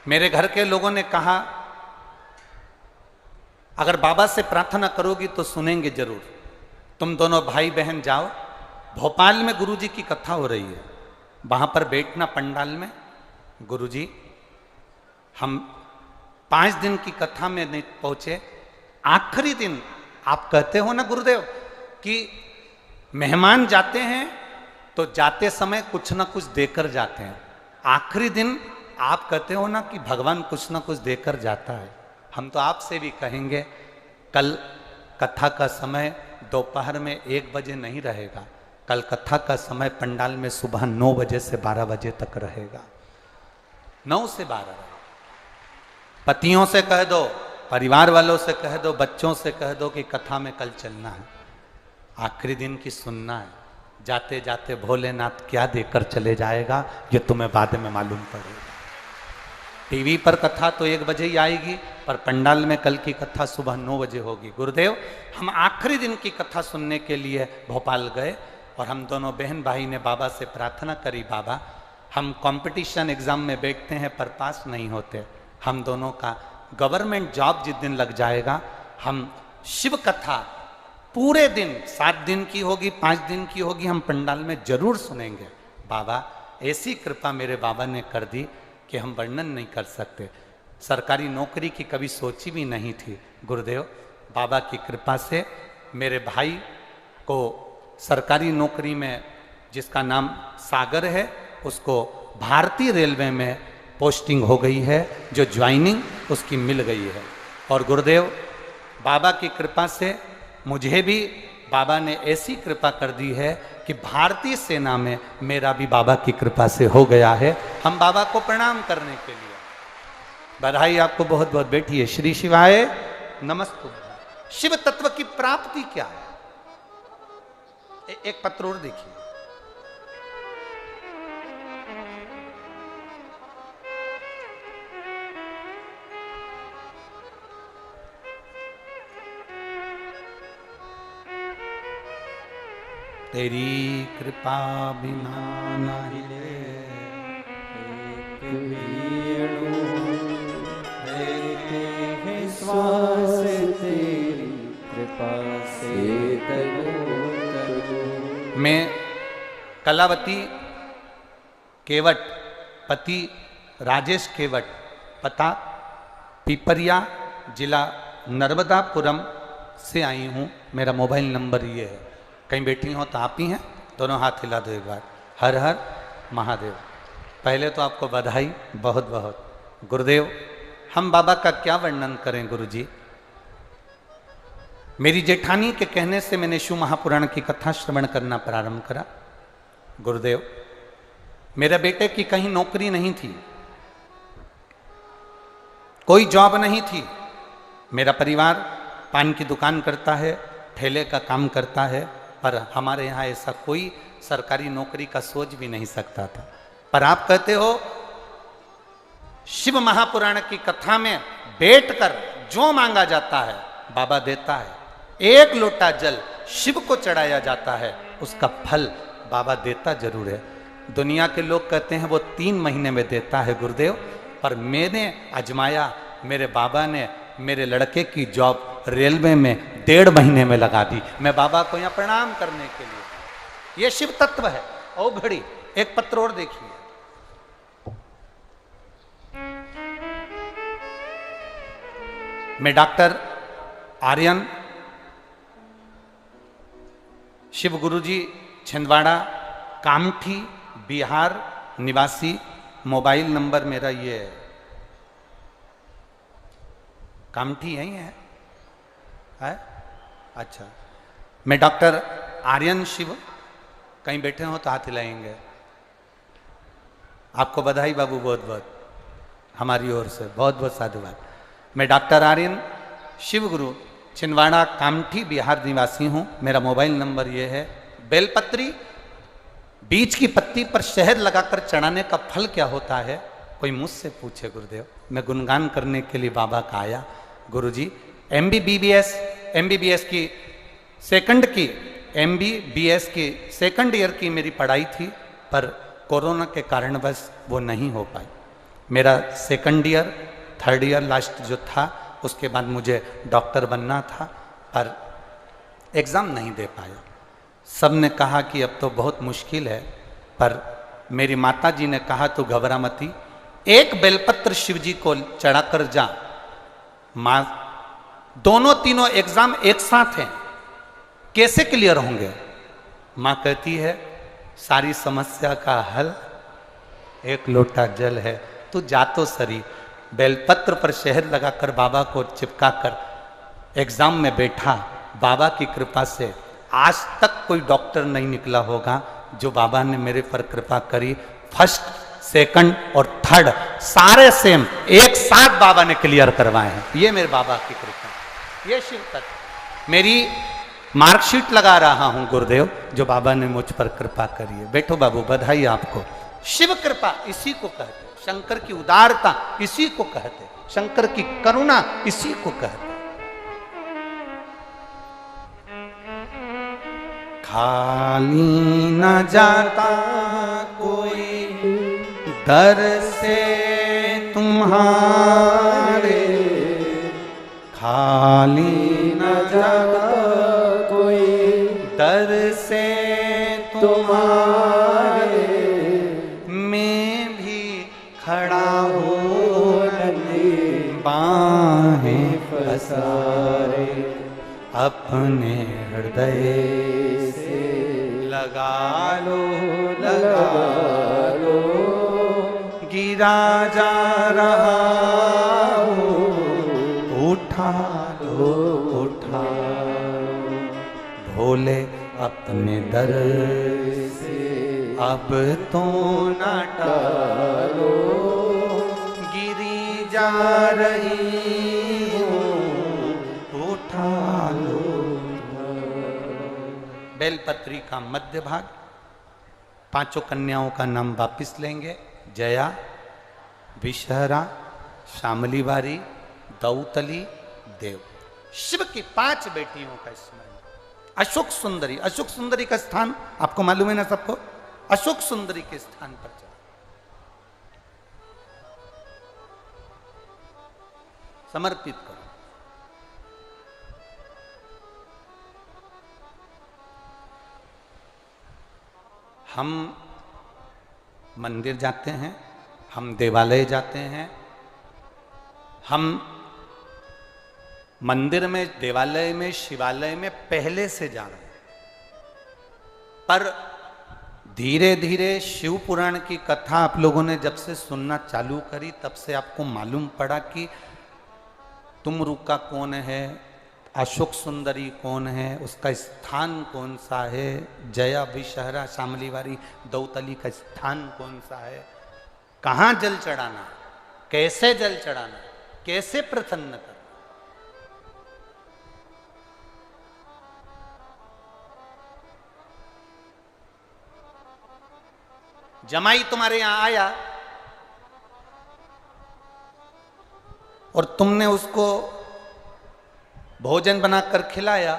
मेरे घर के लोगों ने कहा अगर बाबा से प्रार्थना करोगी तो सुनेंगे जरूर, तुम दोनों भाई बहन जाओ, भोपाल में गुरुजी की कथा हो रही है, वहां पर बैठना पंडाल में। गुरुजी, हम 5 दिन की कथा में नहीं पहुंचे, आखिरी दिन आप कहते हो ना गुरुदेव कि मेहमान जाते हैं तो जाते समय कुछ ना कुछ देकर जाते हैं, आखिरी दिन आप कहते हो ना कि भगवान कुछ ना कुछ देकर जाता है। हम तो आपसे भी कहेंगे, कल कथा का समय दोपहर में 1 बजे नहीं रहेगा, कल कथा का समय पंडाल में सुबह 9 बजे से 12 बजे तक रहेगा। 9 से 12 रहेगा। पतियों से कह दो, परिवार वालों से कह दो, बच्चों से कह दो कि कथा में कल चलना है, आखिरी दिन की सुनना है। जाते जाते भोलेनाथ क्या देकर चले जाएगा ये तुम्हें बाद में मालूम पड़ेगा। टीवी पर कथा तो 1 बजे ही आएगी, पर पंडाल में कल की कथा सुबह 9 बजे होगी। गुरुदेव, हम आखिरी दिन की कथा सुनने के लिए भोपाल गए और हम दोनों बहन भाई ने बाबा से प्रार्थना करी, बाबा हम कंपटीशन एग्जाम में बैठते हैं पर पास नहीं होते, हम दोनों का गवर्नमेंट जॉब जिस दिन लग जाएगा हम शिव कथा पूरे दिन, 7 दिन की होगी, 5 दिन की होगी, हम पंडाल में जरूर सुनेंगे। बाबा, ऐसी कृपा मेरे बाबा ने कर दी कि हम वर्णन नहीं कर सकते। सरकारी नौकरी की कभी सोची भी नहीं थी। गुरुदेव, बाबा की कृपा से मेरे भाई को सरकारी नौकरी में, जिसका नाम सागर है, उसको भारतीय रेलवे में पोस्टिंग हो गई है, जो ज्वाइनिंग उसकी मिल गई है। और गुरुदेव बाबा की कृपा से मुझे भी बाबा ने ऐसी कृपा कर दी है कि भारतीय सेना में मेरा भी बाबा की कृपा से हो गया है। हम बाबा को प्रणाम करने के लिए, बधाई आपको बहुत बहुत। बैठिए। श्री शिवाय नमस्तु। शिव तत्व की प्राप्ति क्या है? एक पत्र और देखिए। तेरी कृपा बिना न हिले श्वास, तेरी कृपा से तनु तनु। मैं कलावती केवट, पति राजेश केवट, पता पिपरिया, जिला नर्मदापुरम से आई हूँ। मेरा मोबाइल नंबर ये है। कहीं बैठी हो तो आप ही हैं? दोनों हाथ हिला दो एक बार। हर हर महादेव। पहले तो आपको बधाई बहुत बहुत। गुरुदेव, हम बाबा का क्या वर्णन करें गुरुजी। मेरी जेठानी के कहने से मैंने शिव महापुराण की कथा श्रवण करना प्रारंभ करा। गुरुदेव, मेरे बेटे की कहीं नौकरी नहीं थी, कोई जॉब नहीं थी। मेरा परिवार पान की दुकान करता है, ठेले का काम करता है, पर हमारे यहाँ ऐसा कोई सरकारी नौकरी का सोच भी नहीं सकता था। पर आप कहते हो शिव महापुराण की कथा में बैठकर जो मांगा जाता है बाबा देता है। एक लोटा जल शिव को चढ़ाया जाता है, उसका फल बाबा देता जरूर है। दुनिया के लोग कहते हैं वो 3 महीने में देता है गुरुदेव, पर मैंने आजमाया। मेरे बाबा ने मेरे लड़के की जॉब रेलवे में 1.5 महीने में लगा दी। मैं बाबा को यहाँ प्रणाम करने के लिए। ये शिव तत्व है। ओ घड़ी, एक पत्र और देखिए। मैं डॉक्टर आर्यन शिव गुरुजी, छिंदवाड़ा, कामठी, बिहार निवासी। मोबाइल नंबर मेरा ये है। कामठी यही है? अच्छा। मैं डॉक्टर आर्यन शिव, कहीं बैठे हो तो हाथ हिलाएंगे। आपको बधाई बाबू बहुत बहुत, हमारी ओर से बहुत बहुत साधुवाद। मैं डॉक्टर आर्यन शिव गुरु, छिंदवाड़ा, कामठी, बिहार निवासी हूँ। मेरा मोबाइल नंबर ये है। बेलपत्री, बीज की पत्ती पर शहद लगाकर चढ़ाने का फल क्या होता है? कोई मुझसे पूछे गुरुदेव। मैं गुणगान करने के लिए बाबा का आया। गुरुजी, MBBS की सेकंड ईयर की मेरी पढ़ाई थी, पर कोरोना के कारणवश वो नहीं हो पाई। मेरा second year, third year last जो था, उसके बाद मुझे डॉक्टर बनना था, पर एग्ज़ाम नहीं दे पाया। सब ने कहा कि अब तो बहुत मुश्किल है, पर मेरी माता जी ने कहा तो घबरा मती, एक बेलपत्र शिव जी को चढ़ाकर जा। माँ, दोनों तीनों एग्जाम एक साथ हैं, कैसे क्लियर होंगे? माँ कहती है सारी समस्या का हल एक लोटा जल है, तू जा तो सरी। बेलपत्र पर शहद लगाकर बाबा को चिपका कर एग्जाम में बैठा। बाबा की कृपा से आज तक कोई डॉक्टर नहीं निकला होगा जो बाबा ने मेरे पर कृपा करी। फर्स्ट, सेकंड और थर्ड सारे सेम एक साथ बाबा ने क्लियर करवाए हैं। ये मेरे बाबा की कृपा, ये शिव तत्व। मेरी मार्कशीट लगा रहा हूं गुरुदेव, जो बाबा ने मुझ पर कृपा करी है। बैठो बाबू, बधाई आपको। शिव कृपा इसी को कहते, शंकर की उदारता इसी को कहते, शंकर की करुणा इसी को कहते। खाली न जाता कोई दर से तुम्हारे, खाली न जाता कोई दर से तुम्हारे, मैं भी खड़ा हूँ बाहें पसारे। अपने हृदय से लगा लो लगा लो, गिरा जा रहा हो उठा लो उठा, भोले अपने दर से अब तो ना टालो, गिरी जा रही हो उठा लो। बेलपत्री का मध्य भाग, पांचों कन्याओं का नाम वापिस लेंगे। जया, विषहरा, शामलीवारी, दौतली, देव। शिव की 5 बेटियों का स्मरण। अशोक सुंदरी, अशोक सुंदरी का स्थान आपको मालूम है ना सबको, अशोक सुंदरी के स्थान पर चला। समर्पित करो। हम मंदिर जाते हैं, हम देवालय जाते हैं, हम मंदिर में, देवालय में, शिवालय में पहले से जा रहे हैं, पर धीरे धीरे शिव पुराण की कथा आप लोगों ने जब से सुनना चालू करी तब से आपको मालूम पड़ा कि तुमरू का कौन है, अशोक सुंदरी कौन है, उसका स्थान कौन सा है, जया, विषहरा, शामलीवारी, दौतली का स्थान कौन सा है, कहाँ जल चढ़ाना, कैसे जल चढ़ाना, कैसे प्रसन्न करना। जमाई तुम्हारे यहां आया और तुमने उसको भोजन बनाकर खिलाया,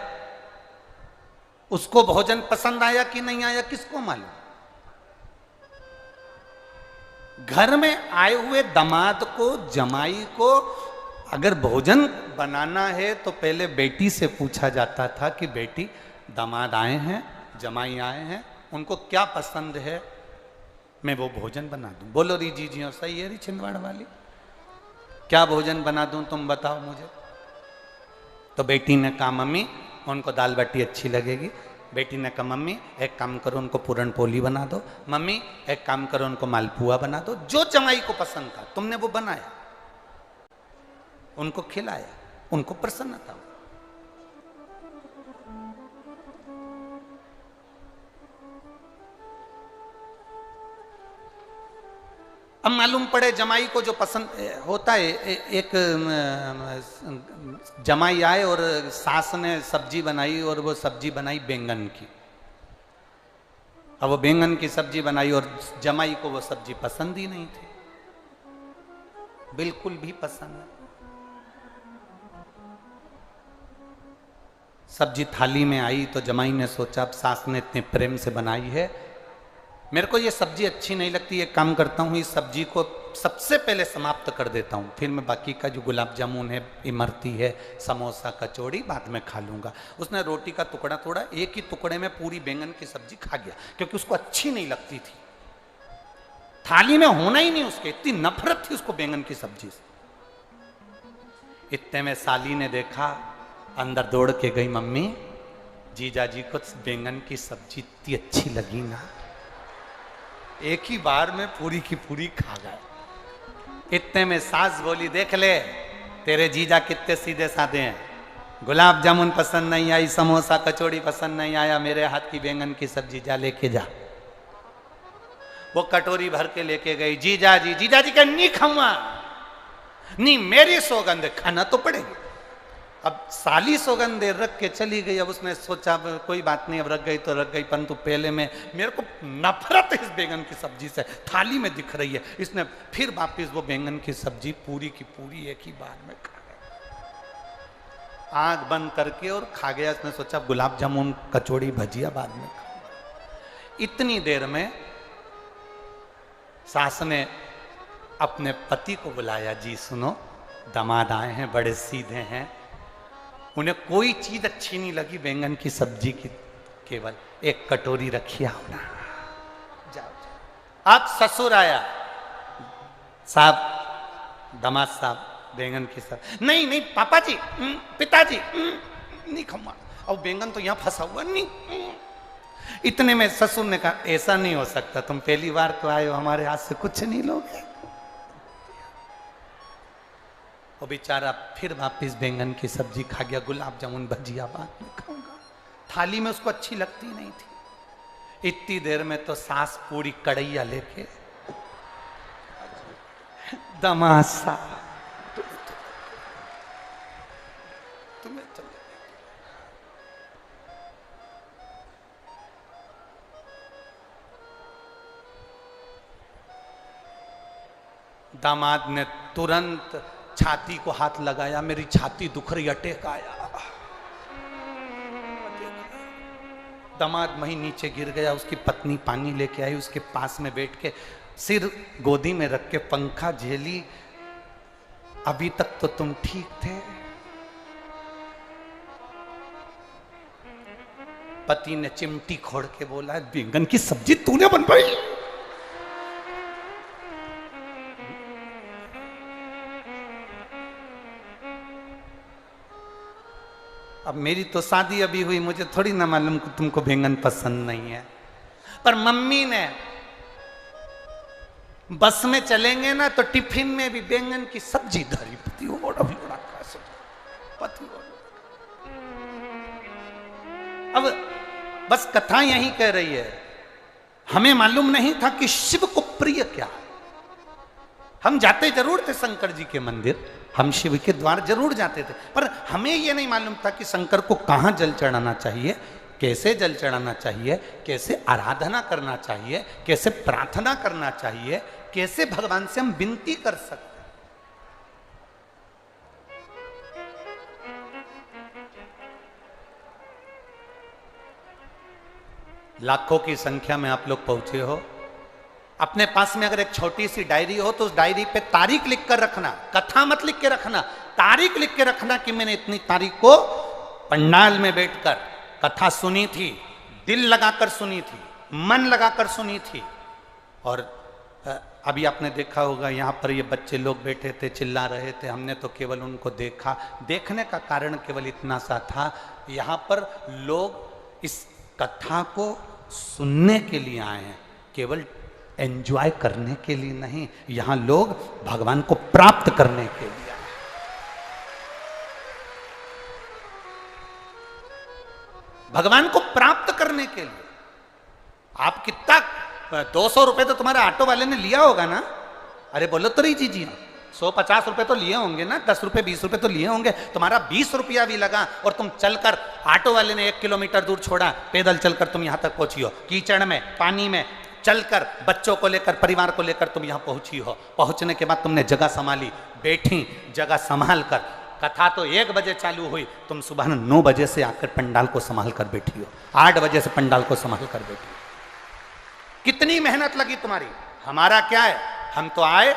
उसको भोजन पसंद आया कि नहीं आया किसको मालूम। घर में आए हुए दामाद को, जमाई को अगर भोजन बनाना है तो पहले बेटी से पूछा जाता था कि बेटी, दामाद आए हैं, जमाई आए हैं, उनको क्या पसंद है, मैं वो भोजन बना दूं। बोलो री जी जी सही है री छिंदवाड़ा वाली, क्या भोजन बना दूं तुम बताओ मुझे। तो बेटी ने कहा मम्मी उनको दाल बाटी अच्छी लगेगी। बेटी ने कहा मम्मी एक काम करो उनको पूरन पोली बना दो, मम्मी एक काम करो उनको मालपुआ बना दो। जो जमाई को पसंद था तुमने वो बनाया, उनको खिलाया, उनको प्रसन्नता हुई। अब मालूम पड़े जमाई को जो पसंद होता है, एक जमाई आए और सास ने सब्जी बनाई और वो सब्जी बनाई बैंगन की। अब वो बैंगन की सब्जी बनाई और जमाई को वो सब्जी पसंद ही नहीं थी, बिल्कुल भी पसंद नहीं। सब्जी थाली में आई तो जमाई ने सोचा अब सास ने इतने प्रेम से बनाई है, मेरे को ये सब्जी अच्छी नहीं लगती, एक काम करता हूँ इस सब्जी को सबसे पहले समाप्त कर देता हूँ, फिर मैं बाकी का जो गुलाब जामुन है, इमरती है, समोसा, कचौड़ी बाद में खा लूँगा। उसने रोटी का टुकड़ा तोड़ा, एक ही टुकड़े में पूरी बैंगन की सब्जी खा गया क्योंकि उसको अच्छी नहीं लगती थी, थाली में होना ही नहीं उसके, इतनी नफरत थी उसको बैंगन की सब्जी से। इतने में साली ने देखा, अंदर दौड़ के गई, मम्मी जीजा जी को बैंगन की सब्जी इतनी अच्छी लगी ना, एक ही बार में पूरी की पूरी खा गए। इतने में सास बोली देख ले तेरे जीजा कितने सीधे साधे हैं, गुलाब जामुन पसंद नहीं आई, समोसा कचौड़ी पसंद नहीं आया, मेरे हाथ की बैंगन की सब्जी जा लेके जा। वो कटोरी भर के लेके गई, जीजा जी का नहीं खाऊंगा, नहीं मेरी सौगंध खाना तो पड़ेगी। अब साली सौगंध रख के चली गई। अब उसने सोचा कोई बात नहीं, अब रख गई तो रख गई, परंतु पहले में मेरे को नफरत है इस बैंगन की सब्जी से, थाली में दिख रही है। इसने फिर वापिस वो बैंगन की सब्जी पूरी की पूरी एक ही बार में खा गया, आंख बंद करके और खा गया। इसने सोचा गुलाब जामुन कचौड़ी भजिया बाद में खाऊंगा। इतनी देर में सास ने अपने पति को बुलाया, जी सुनो दामाद आए हैं, बड़े सीधे हैं, उन्हें कोई चीज अच्छी नहीं लगी बैंगन की सब्जी की, केवल एक कटोरी रखी आओ ना, जाओ। अब ससुर आया, साहब दामाद साहब बैंगन की सब्जी, नहीं नहीं पापा जी, पिताजी, नहीं खम्मा, अब बैंगन तो यहाँ फंसा हुआ नहीं। इतने में ससुर ने कहा ऐसा नहीं हो सकता, तुम पहली बार तो आए हो, हमारे हाथ से कुछ नहीं लोगे। वो बेचारा फिर वापिस बैंगन की सब्जी खा गया, गुलाब जामुन भजिया बाद में खाऊंगा। थाली में उसको अच्छी लगती नहीं थी। इतनी देर में तो सास पूरी कढ़ैया लेके दमासा तुम्हें तो दामाद ने तुरंत छाती को हाथ लगाया, मेरी छाती दुख रही, अटैक आया। दामाद वहीं नीचे गिर गया, उसकी पत्नी पानी लेके आई, उसके पास में बैठ के सिर गोदी में रख के पंखा झेली, अभी तक तो तुम ठीक थे। पति ने चिमटी खोड़ के बोला बैंगन की सब्जी तूने बनवाई? अब मेरी तो शादी अभी हुई, मुझे थोड़ी ना मालूम कि तुमको बैंगन पसंद नहीं है। पर मम्मी ने बस में चलेंगे ना तो टिफिन में भी बैंगन की सब्जी धरी, अब बस कथा यही कह रही है, हमें मालूम नहीं था कि शिव को प्रिय क्या है। हम जाते जरूर थे शंकर जी के मंदिर, हम शिव के द्वार जरूर जाते थे, पर हमें यह नहीं मालूम था कि शंकर को कहां जल चढ़ाना चाहिए, कैसे जल चढ़ाना चाहिए, कैसे आराधना करना चाहिए, कैसे प्रार्थना करना चाहिए, कैसे भगवान से हम विनती कर सकते। लाखों की संख्या में आप लोग पहुंचे हो। अपने पास में अगर एक छोटी सी डायरी हो तो उस डायरी पे तारीख लिख कर रखना, कथा मत लिख के रखना, तारीख लिख के रखना कि मैंने इतनी तारीख को पंडाल में बैठकर कथा सुनी थी, दिल लगाकर सुनी थी, मन लगाकर सुनी थी। और अभी आपने देखा होगा यहाँ पर ये बच्चे लोग बैठे थे, चिल्ला रहे थे, हमने तो केवल उनको देखा। देखने का कारण केवल इतना सा था, यहाँ पर लोग इस कथा को सुनने के लिए आए हैं, केवल एंजॉय करने के लिए नहीं। यहां लोग भगवान को प्राप्त करने के लिए आए। भगवान को प्राप्त करने के लिए। आप कितना 200 रुपए तो तुम्हारे ऑटो वाले ने लिया होगा ना? अरे बोलो तो रही जी, 150 रुपए तो लिए होंगे ना, 10 रुपए 20 रुपए तो लिए होंगे। तुम्हारा 20 रुपया भी लगा और तुम चलकर, ऑटो वाले ने 1 किलोमीटर दूर छोड़ा, पैदल चलकर तुम यहां तक पहुंची हो, कीचड़ में, पानी में चलकर, बच्चों को लेकर, परिवार को लेकर तुम यहां पहुंची हो। पहुंचने के बाद तुमने जगह संभाली, बैठी, जगह संभाल कर। कथा तो 1 बजे चालू हुई, तुम सुबह 9 बजे से आकर पंडाल को संभाल कर बैठी हो, 8 बजे से पंडाल को संभाल कर बैठी हो। कितनी मेहनत लगी तुम्हारी। हमारा क्या है, हम तो आए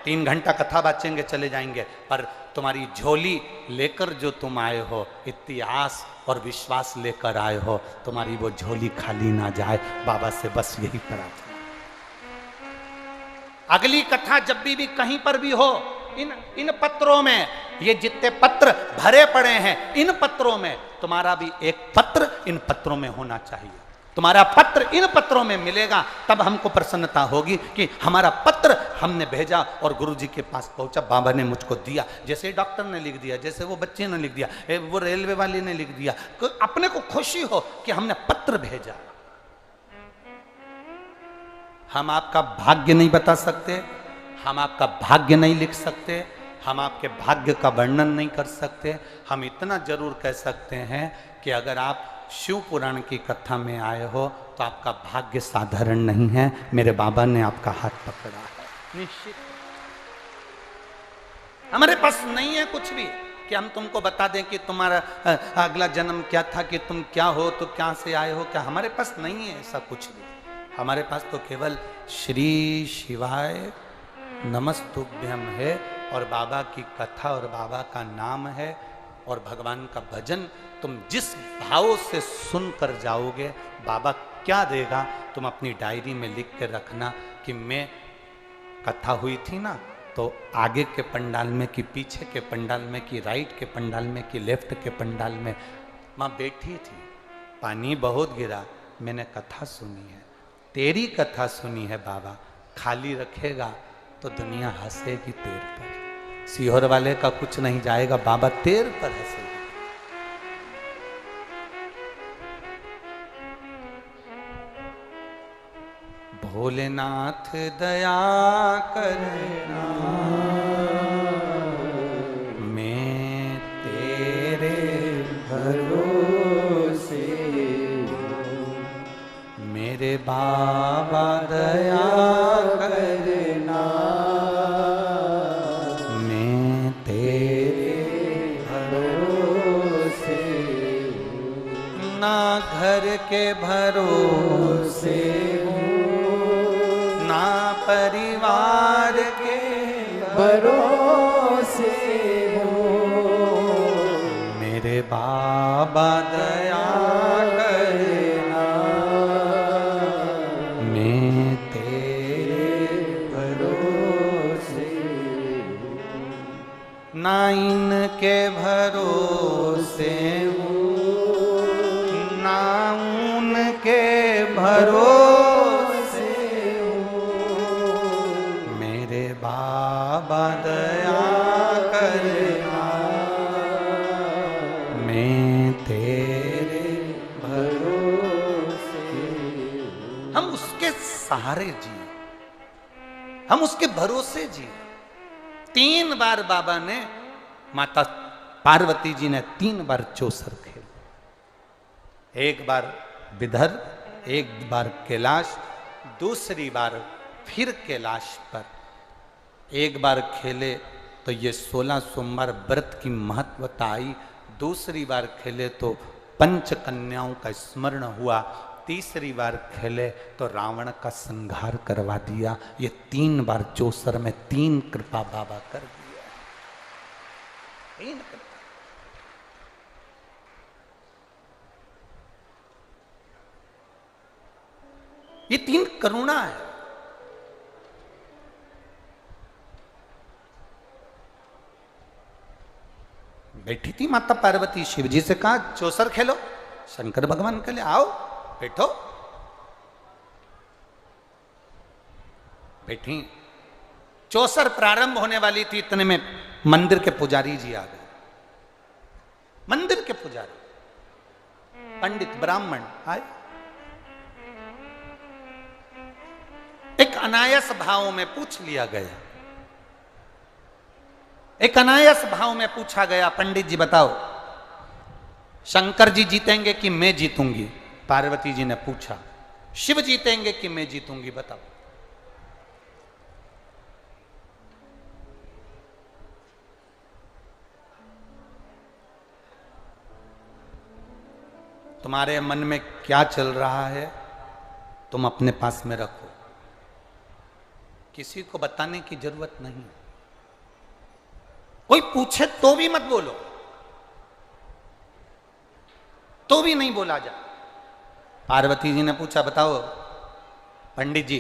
3 घंटा कथा बाचेंगे चले जाएंगे, पर तुम्हारी झोली लेकर जो तुम आए हो, इतनी आस और विश्वास लेकर आए हो, तुम्हारी वो झोली खाली ना जाए, बाबा से बस यही प्रार्थना। अगली कथा जब भी कहीं पर भी हो, इन पत्रों में, ये जितने पत्र भरे पड़े हैं, इन पत्रों में तुम्हारा भी एक पत्र इन पत्रों में होना चाहिए। तुम्हारा पत्र इन पत्रों में मिलेगा, तब हमको प्रसन्नता होगी कि हमारा पत्र हमने भेजा और गुरुजी के पास पहुंचा, बाबा ने मुझको दिया। जैसे डॉक्टर ने लिख दिया, जैसे वो बच्चे ने लिख दिया, वो रेलवे वाले ने लिख दिया, अपने को खुशी हो कि हमने पत्र भेजा। हम आपका भाग्य नहीं बता सकते, हम आपका भाग्य नहीं लिख सकते, हम आपके भाग्य का वर्णन नहीं कर सकते। हम इतना जरूर कह सकते हैं कि अगर आप शिव पुराण की कथा में आए हो तो आपका भाग्य साधारण नहीं है, मेरे बाबा ने आपका हाथ पकड़ा है। निश्चित हमारे पास नहीं है कुछ भी कि हम तुमको बता दें कि तुम्हारा अगला जन्म क्या था, कि तुम क्या हो, तो क्या से आए हो, क्या। हमारे पास नहीं है ऐसा कुछ भी। हमारे पास तो केवल श्री शिवाय नमस्तुभ्यम है, और बाबा की कथा और बाबा का नाम है, और भगवान का भजन। तुम जिस भाव से सुनकर जाओगे, बाबा क्या देगा, तुम अपनी डायरी में लिख के रखना कि मैं कथा हुई थी ना, तो आगे के पंडाल में कि पीछे के पंडाल में कि राइट के पंडाल में कि लेफ्ट के पंडाल में माँ बैठी थी, पानी बहुत गिरा, मैंने कथा सुनी है, तेरी कथा सुनी है बाबा, खाली रखेगा तो दुनिया हंसेगी तेर पर, सीहोर वाले का कुछ नहीं जाएगा, बाबा तेर पर हंसेगी। भोलेनाथ दया करना, मैं तेरे भरोसे मेरे बाबा दया करना, मैं तेरे भरोसे ना घर के भरोसे ना परिवार के भरोसे मेरे बाबा दया करना, मैं तेरे भरोसे ना इनके भरोसे हूँ ना उनके भरोसे, मेरे बाबा दया करना, मैं तेरे भरोसे हम उसके सहारे जिए, हम उसके भरोसे जिए। 3 बार बाबा ने, माता पार्वती जी ने 3 बार चौसर खेले, 1 बार विदर्भ, 1 बार कैलाश, दूसरी बार फिर कैलाश पर। 1 बार खेले तो ये 16 सोमवार व्रत की महत्वता आई, दूसरी बार खेले तो पंच कन्याओं का स्मरण हुआ, तीसरी बार खेले तो रावण का संहार करवा दिया। ये 3 बार चौसर में 3 कृपा बाबा कर दिया, 3 कृपा। ये 3 करुणा है। बैठी थी माता पार्वती, शिव जी से कहा चौसर खेलो, शंकर भगवान के लिए आओ बैठो, बैठी। चौसर प्रारंभ होने वाली थी, इतने में मंदिर के पुजारी जी आ गए। मंदिर के पुजारी, पंडित ब्राह्मण आए। एक अनायास भाव में पूछ लिया गया, एक अनायास भाव में पूछा गया, पंडित जी बताओ शंकर जी जीतेंगे कि मैं जीतूंगी? पार्वती जी ने पूछा, शिव जीतेंगे कि मैं जीतूंगी बताओ? तुम्हारे मन में क्या चल रहा है तुम अपने पास में रखो, किसी को बताने की जरूरत नहीं। कोई पूछे तो भी मत बोलो, तो भी नहीं बोला जा। पार्वती जी ने पूछा बताओ पंडित जी,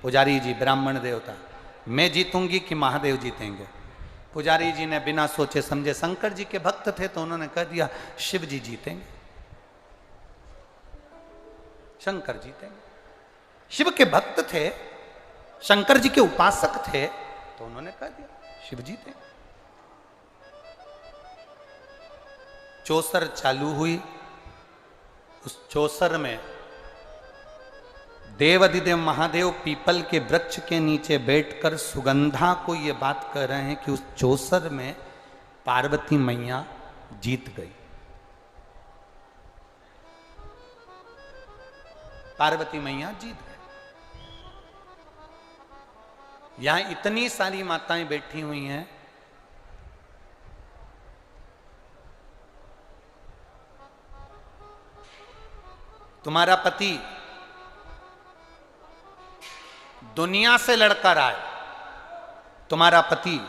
पुजारी जी, ब्राह्मण देवता, मैं जीतूंगी कि महादेव जीतेंगे? पुजारी जी ने बिना सोचे समझे, शंकर जी के भक्त थे तो उन्होंने कह दिया शिव जी जीतेंगे, शंकर जीतेंगे। शिव के भक्त थे, शंकर जी के उपासक थे, तो उन्होंने कह दिया शिव जीतेंगे। चौसर चालू हुई। उस चौसर में देवाधिदेव महादेव पीपल के वृक्ष के नीचे बैठकर सुगंधा को ये बात कह रहे हैं कि उस चौसर में पार्वती मैया जीत गई। पार्वती मैया जीत गई। यहां इतनी सारी माताएं बैठी हुई हैं, तुम्हारा पति दुनिया से लड़कर आए, तुम्हारा पति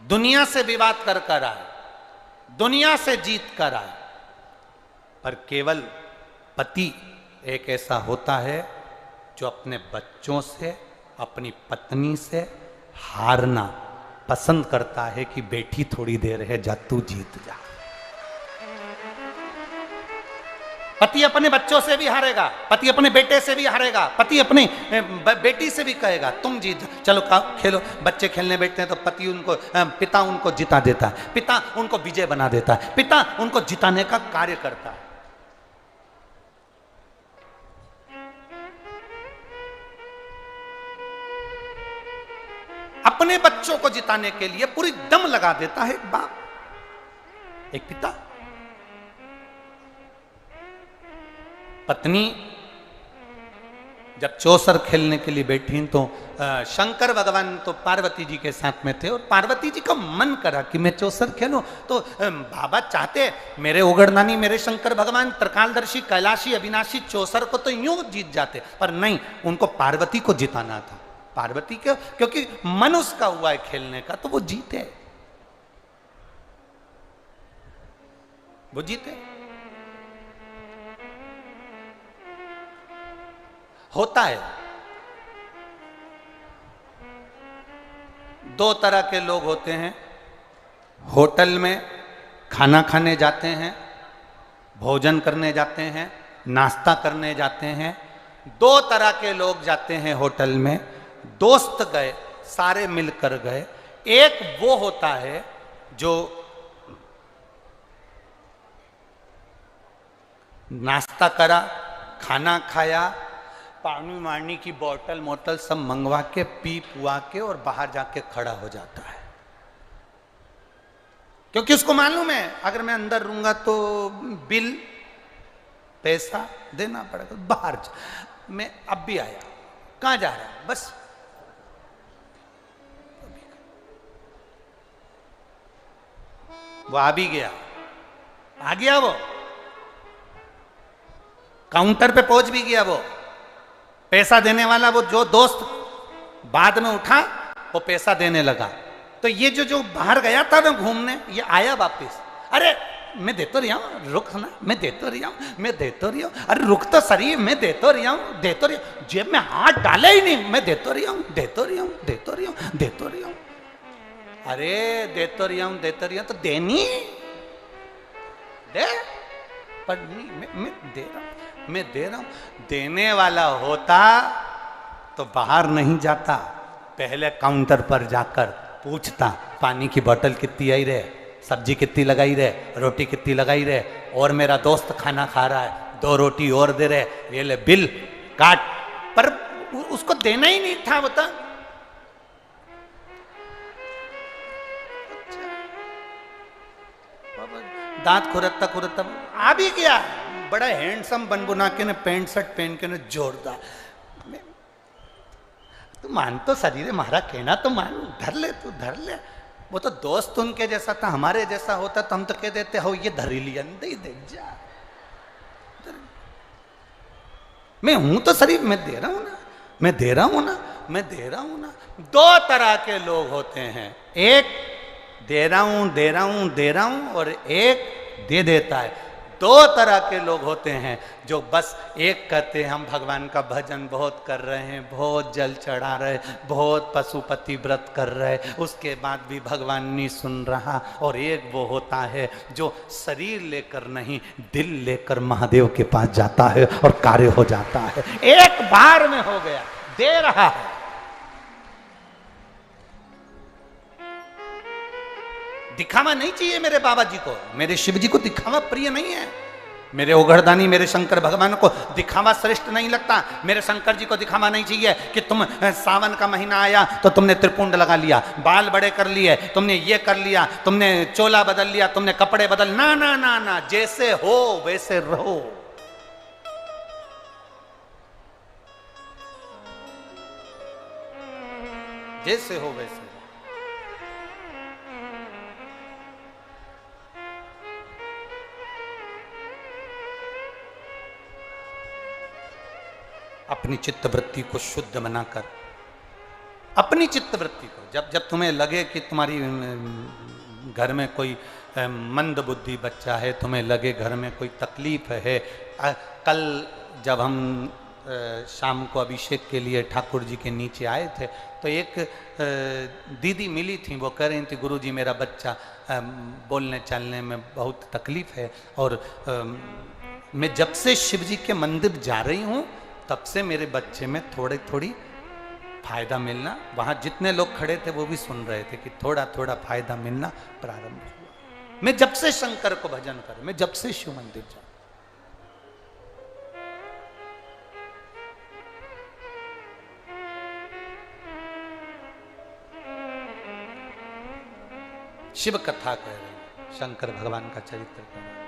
दुनिया से विवाद कर आए, दुनिया से जीत कर आए, पर केवल पति एक ऐसा होता है जो अपने बच्चों से, अपनी पत्नी से हारना पसंद करता है कि बेटी थोड़ी देर है, जा तू जीत जा। पति अपने बच्चों से भी हारेगा, पति अपने बेटे से भी हारेगा, पति अपने बेटी से भी कहेगा तुम जीत, चलो खेलो। बच्चे खेलने बैठते हैं तो पति उनको पिता उनको जिता देता है, पिता उनको विजय बना देता है, पिता उनको जिताने का कार्य करता है। अपने बच्चों को जिताने के लिए पूरी दम लगा देता है एक बाप, एक पिता। पत्नी जब चौसर खेलने के लिए बैठी तो शंकर भगवान तो पार्वती जी के साथ में थे और पार्वती जी का मन करा कि मैं चौसर खेलूं, तो बाबा चाहते मेरे उगड़दानी मेरे शंकर भगवान त्रिकालदर्शी कैलाशी अविनाशी चौसर को तो यूं जीत जाते, पर नहीं, उनको पार्वती को जिताना था। पार्वती को क्योंकि मन उसका हुआ है खेलने का, तो वो जीते, वो जीते। होता है दो तरह के लोग होते हैं, होटल में खाना खाने जाते हैं, भोजन करने जाते हैं, नाश्ता करने जाते हैं। दो तरह के लोग जाते हैं होटल में, दोस्त गए, सारे मिलकर गए। एक वो होता है जो नाश्ता करा, खाना खाया, पानी वानी की बोतल मोटल सब मंगवा के पी पुआ के और बाहर जाके खड़ा हो जाता है, क्योंकि उसको मालूम है अगर मैं अंदर रहूंगा तो बिल पैसा देना पड़ेगा। बाहर मैं अब भी आया, कहां जा रहा है, बस वो आ भी गया, आ गया, वो काउंटर पे पहुंच भी गया, वो पैसा देने वाला, वो जो दोस्त बाद में उठा वो पैसा देने लगा। तो ये जो बाहर गया था ना घूमने, ये आया वापस, अरे मैं देतो रहा हूं, रुक ना, मैं देतो रहा हूं, मैं देतो रहा हूं, अरे रुक तो सही, मैं देतो रहा हूं, देतो रहा हूं, जेब में हाथ डाले ही नहीं, मैं देतो रहा हूं, देतो रहा हूं, देतो रहा हूं, देतो रहा हूं। अरे देतो रहा हूं, देतो रहा हूं, तो देनी दे, पर नहीं, मैं दे रहा हूं, मैं दे रहा हूं। देने वाला होता तो बाहर नहीं जाता, पहले काउंटर पर जाकर पूछता पानी की बोतल कितनी आई रे, सब्जी कितनी लगाई रे, रोटी कितनी लगाई रे, और मेरा दोस्त खाना खा रहा है, 2 रोटी और दे रहे, ये ले बिल काट। पर उसको देना ही नहीं था, बता। दांत खुरतता खुरतता आ भी गया, बड़ा हैंडसम बन बुना के ने पैंट शर्ट पहन के ने जोरदार। तू मान तो शरीर मारा कहना तो मान, धर ले, तू धर ले। वो तो दोस्त उनके जैसा था, हमारे जैसा होता तो हम तो कह देते हो ये धरी लिया, दे जा। मैं हूं तो शरीर, मैं दे रहा हूं ना, मैं दे रहा हूं ना, मैं दे रहा हूं ना। 2 तरह के लोग होते हैं, एक दे रहा हूं दे रहा हूं दे रहा हूं और एक दे देता है। 2 तरह के लोग होते हैं जो बस एक कहते हैं हम भगवान का भजन बहुत कर रहे हैं, बहुत जल चढ़ा रहे, बहुत पशुपति व्रत कर रहे, उसके बाद भी भगवान नहीं सुन रहा। और एक वो होता है जो शरीर लेकर नहीं, दिल लेकर महादेव के पास जाता है और कार्य हो जाता है, एक बार में हो गया, दे रहा है। दिखावा नहीं चाहिए मेरे बाबा जी को, मेरे शिव जी को दिखावा प्रिय नहीं है, मेरे उगड़दानी मेरे शंकर भगवान को दिखावा श्रेष्ठ नहीं लगता। मेरे शंकर जी को दिखावा नहीं चाहिए कि तुम सावन का महीना आया तो तुमने त्रिपुंड लगा लिया, बाल बड़े कर लिए, तुमने ये कर लिया, तुमने चोला बदल लिया, तुमने कपड़े बदल, ना ना ना ना, जैसे हो वैसे रहो। जैसे हो वैसे। अपनी चित्त वृत्ति को शुद्ध बनाकर, अपनी चित्त वृत्ति को, जब जब तुम्हें लगे कि तुम्हारी घर में कोई मंद बुद्धि बच्चा है, तुम्हें लगे घर में कोई तकलीफ है। कल जब हम शाम को अभिषेक के लिए ठाकुर जी के नीचे आए थे तो एक दीदी मिली थी, वो कह रही थी गुरुजी मेरा बच्चा बोलने चलने में बहुत तकलीफ है और मैं जब से शिव जी के मंदिर जा रही हूं तब से मेरे बच्चे में थोड़ी थोड़ी फायदा मिलना, वहां जितने लोग खड़े थे वो भी सुन रहे थे कि थोड़ा थोड़ा फायदा मिलना प्रारंभ हुआ। मैं जब से शंकर को भजन कर, मैं जब से शिव मंदिर जा, शिव कथा कह रहे हैं, शंकर भगवान का चरित्र कह रहे हैं।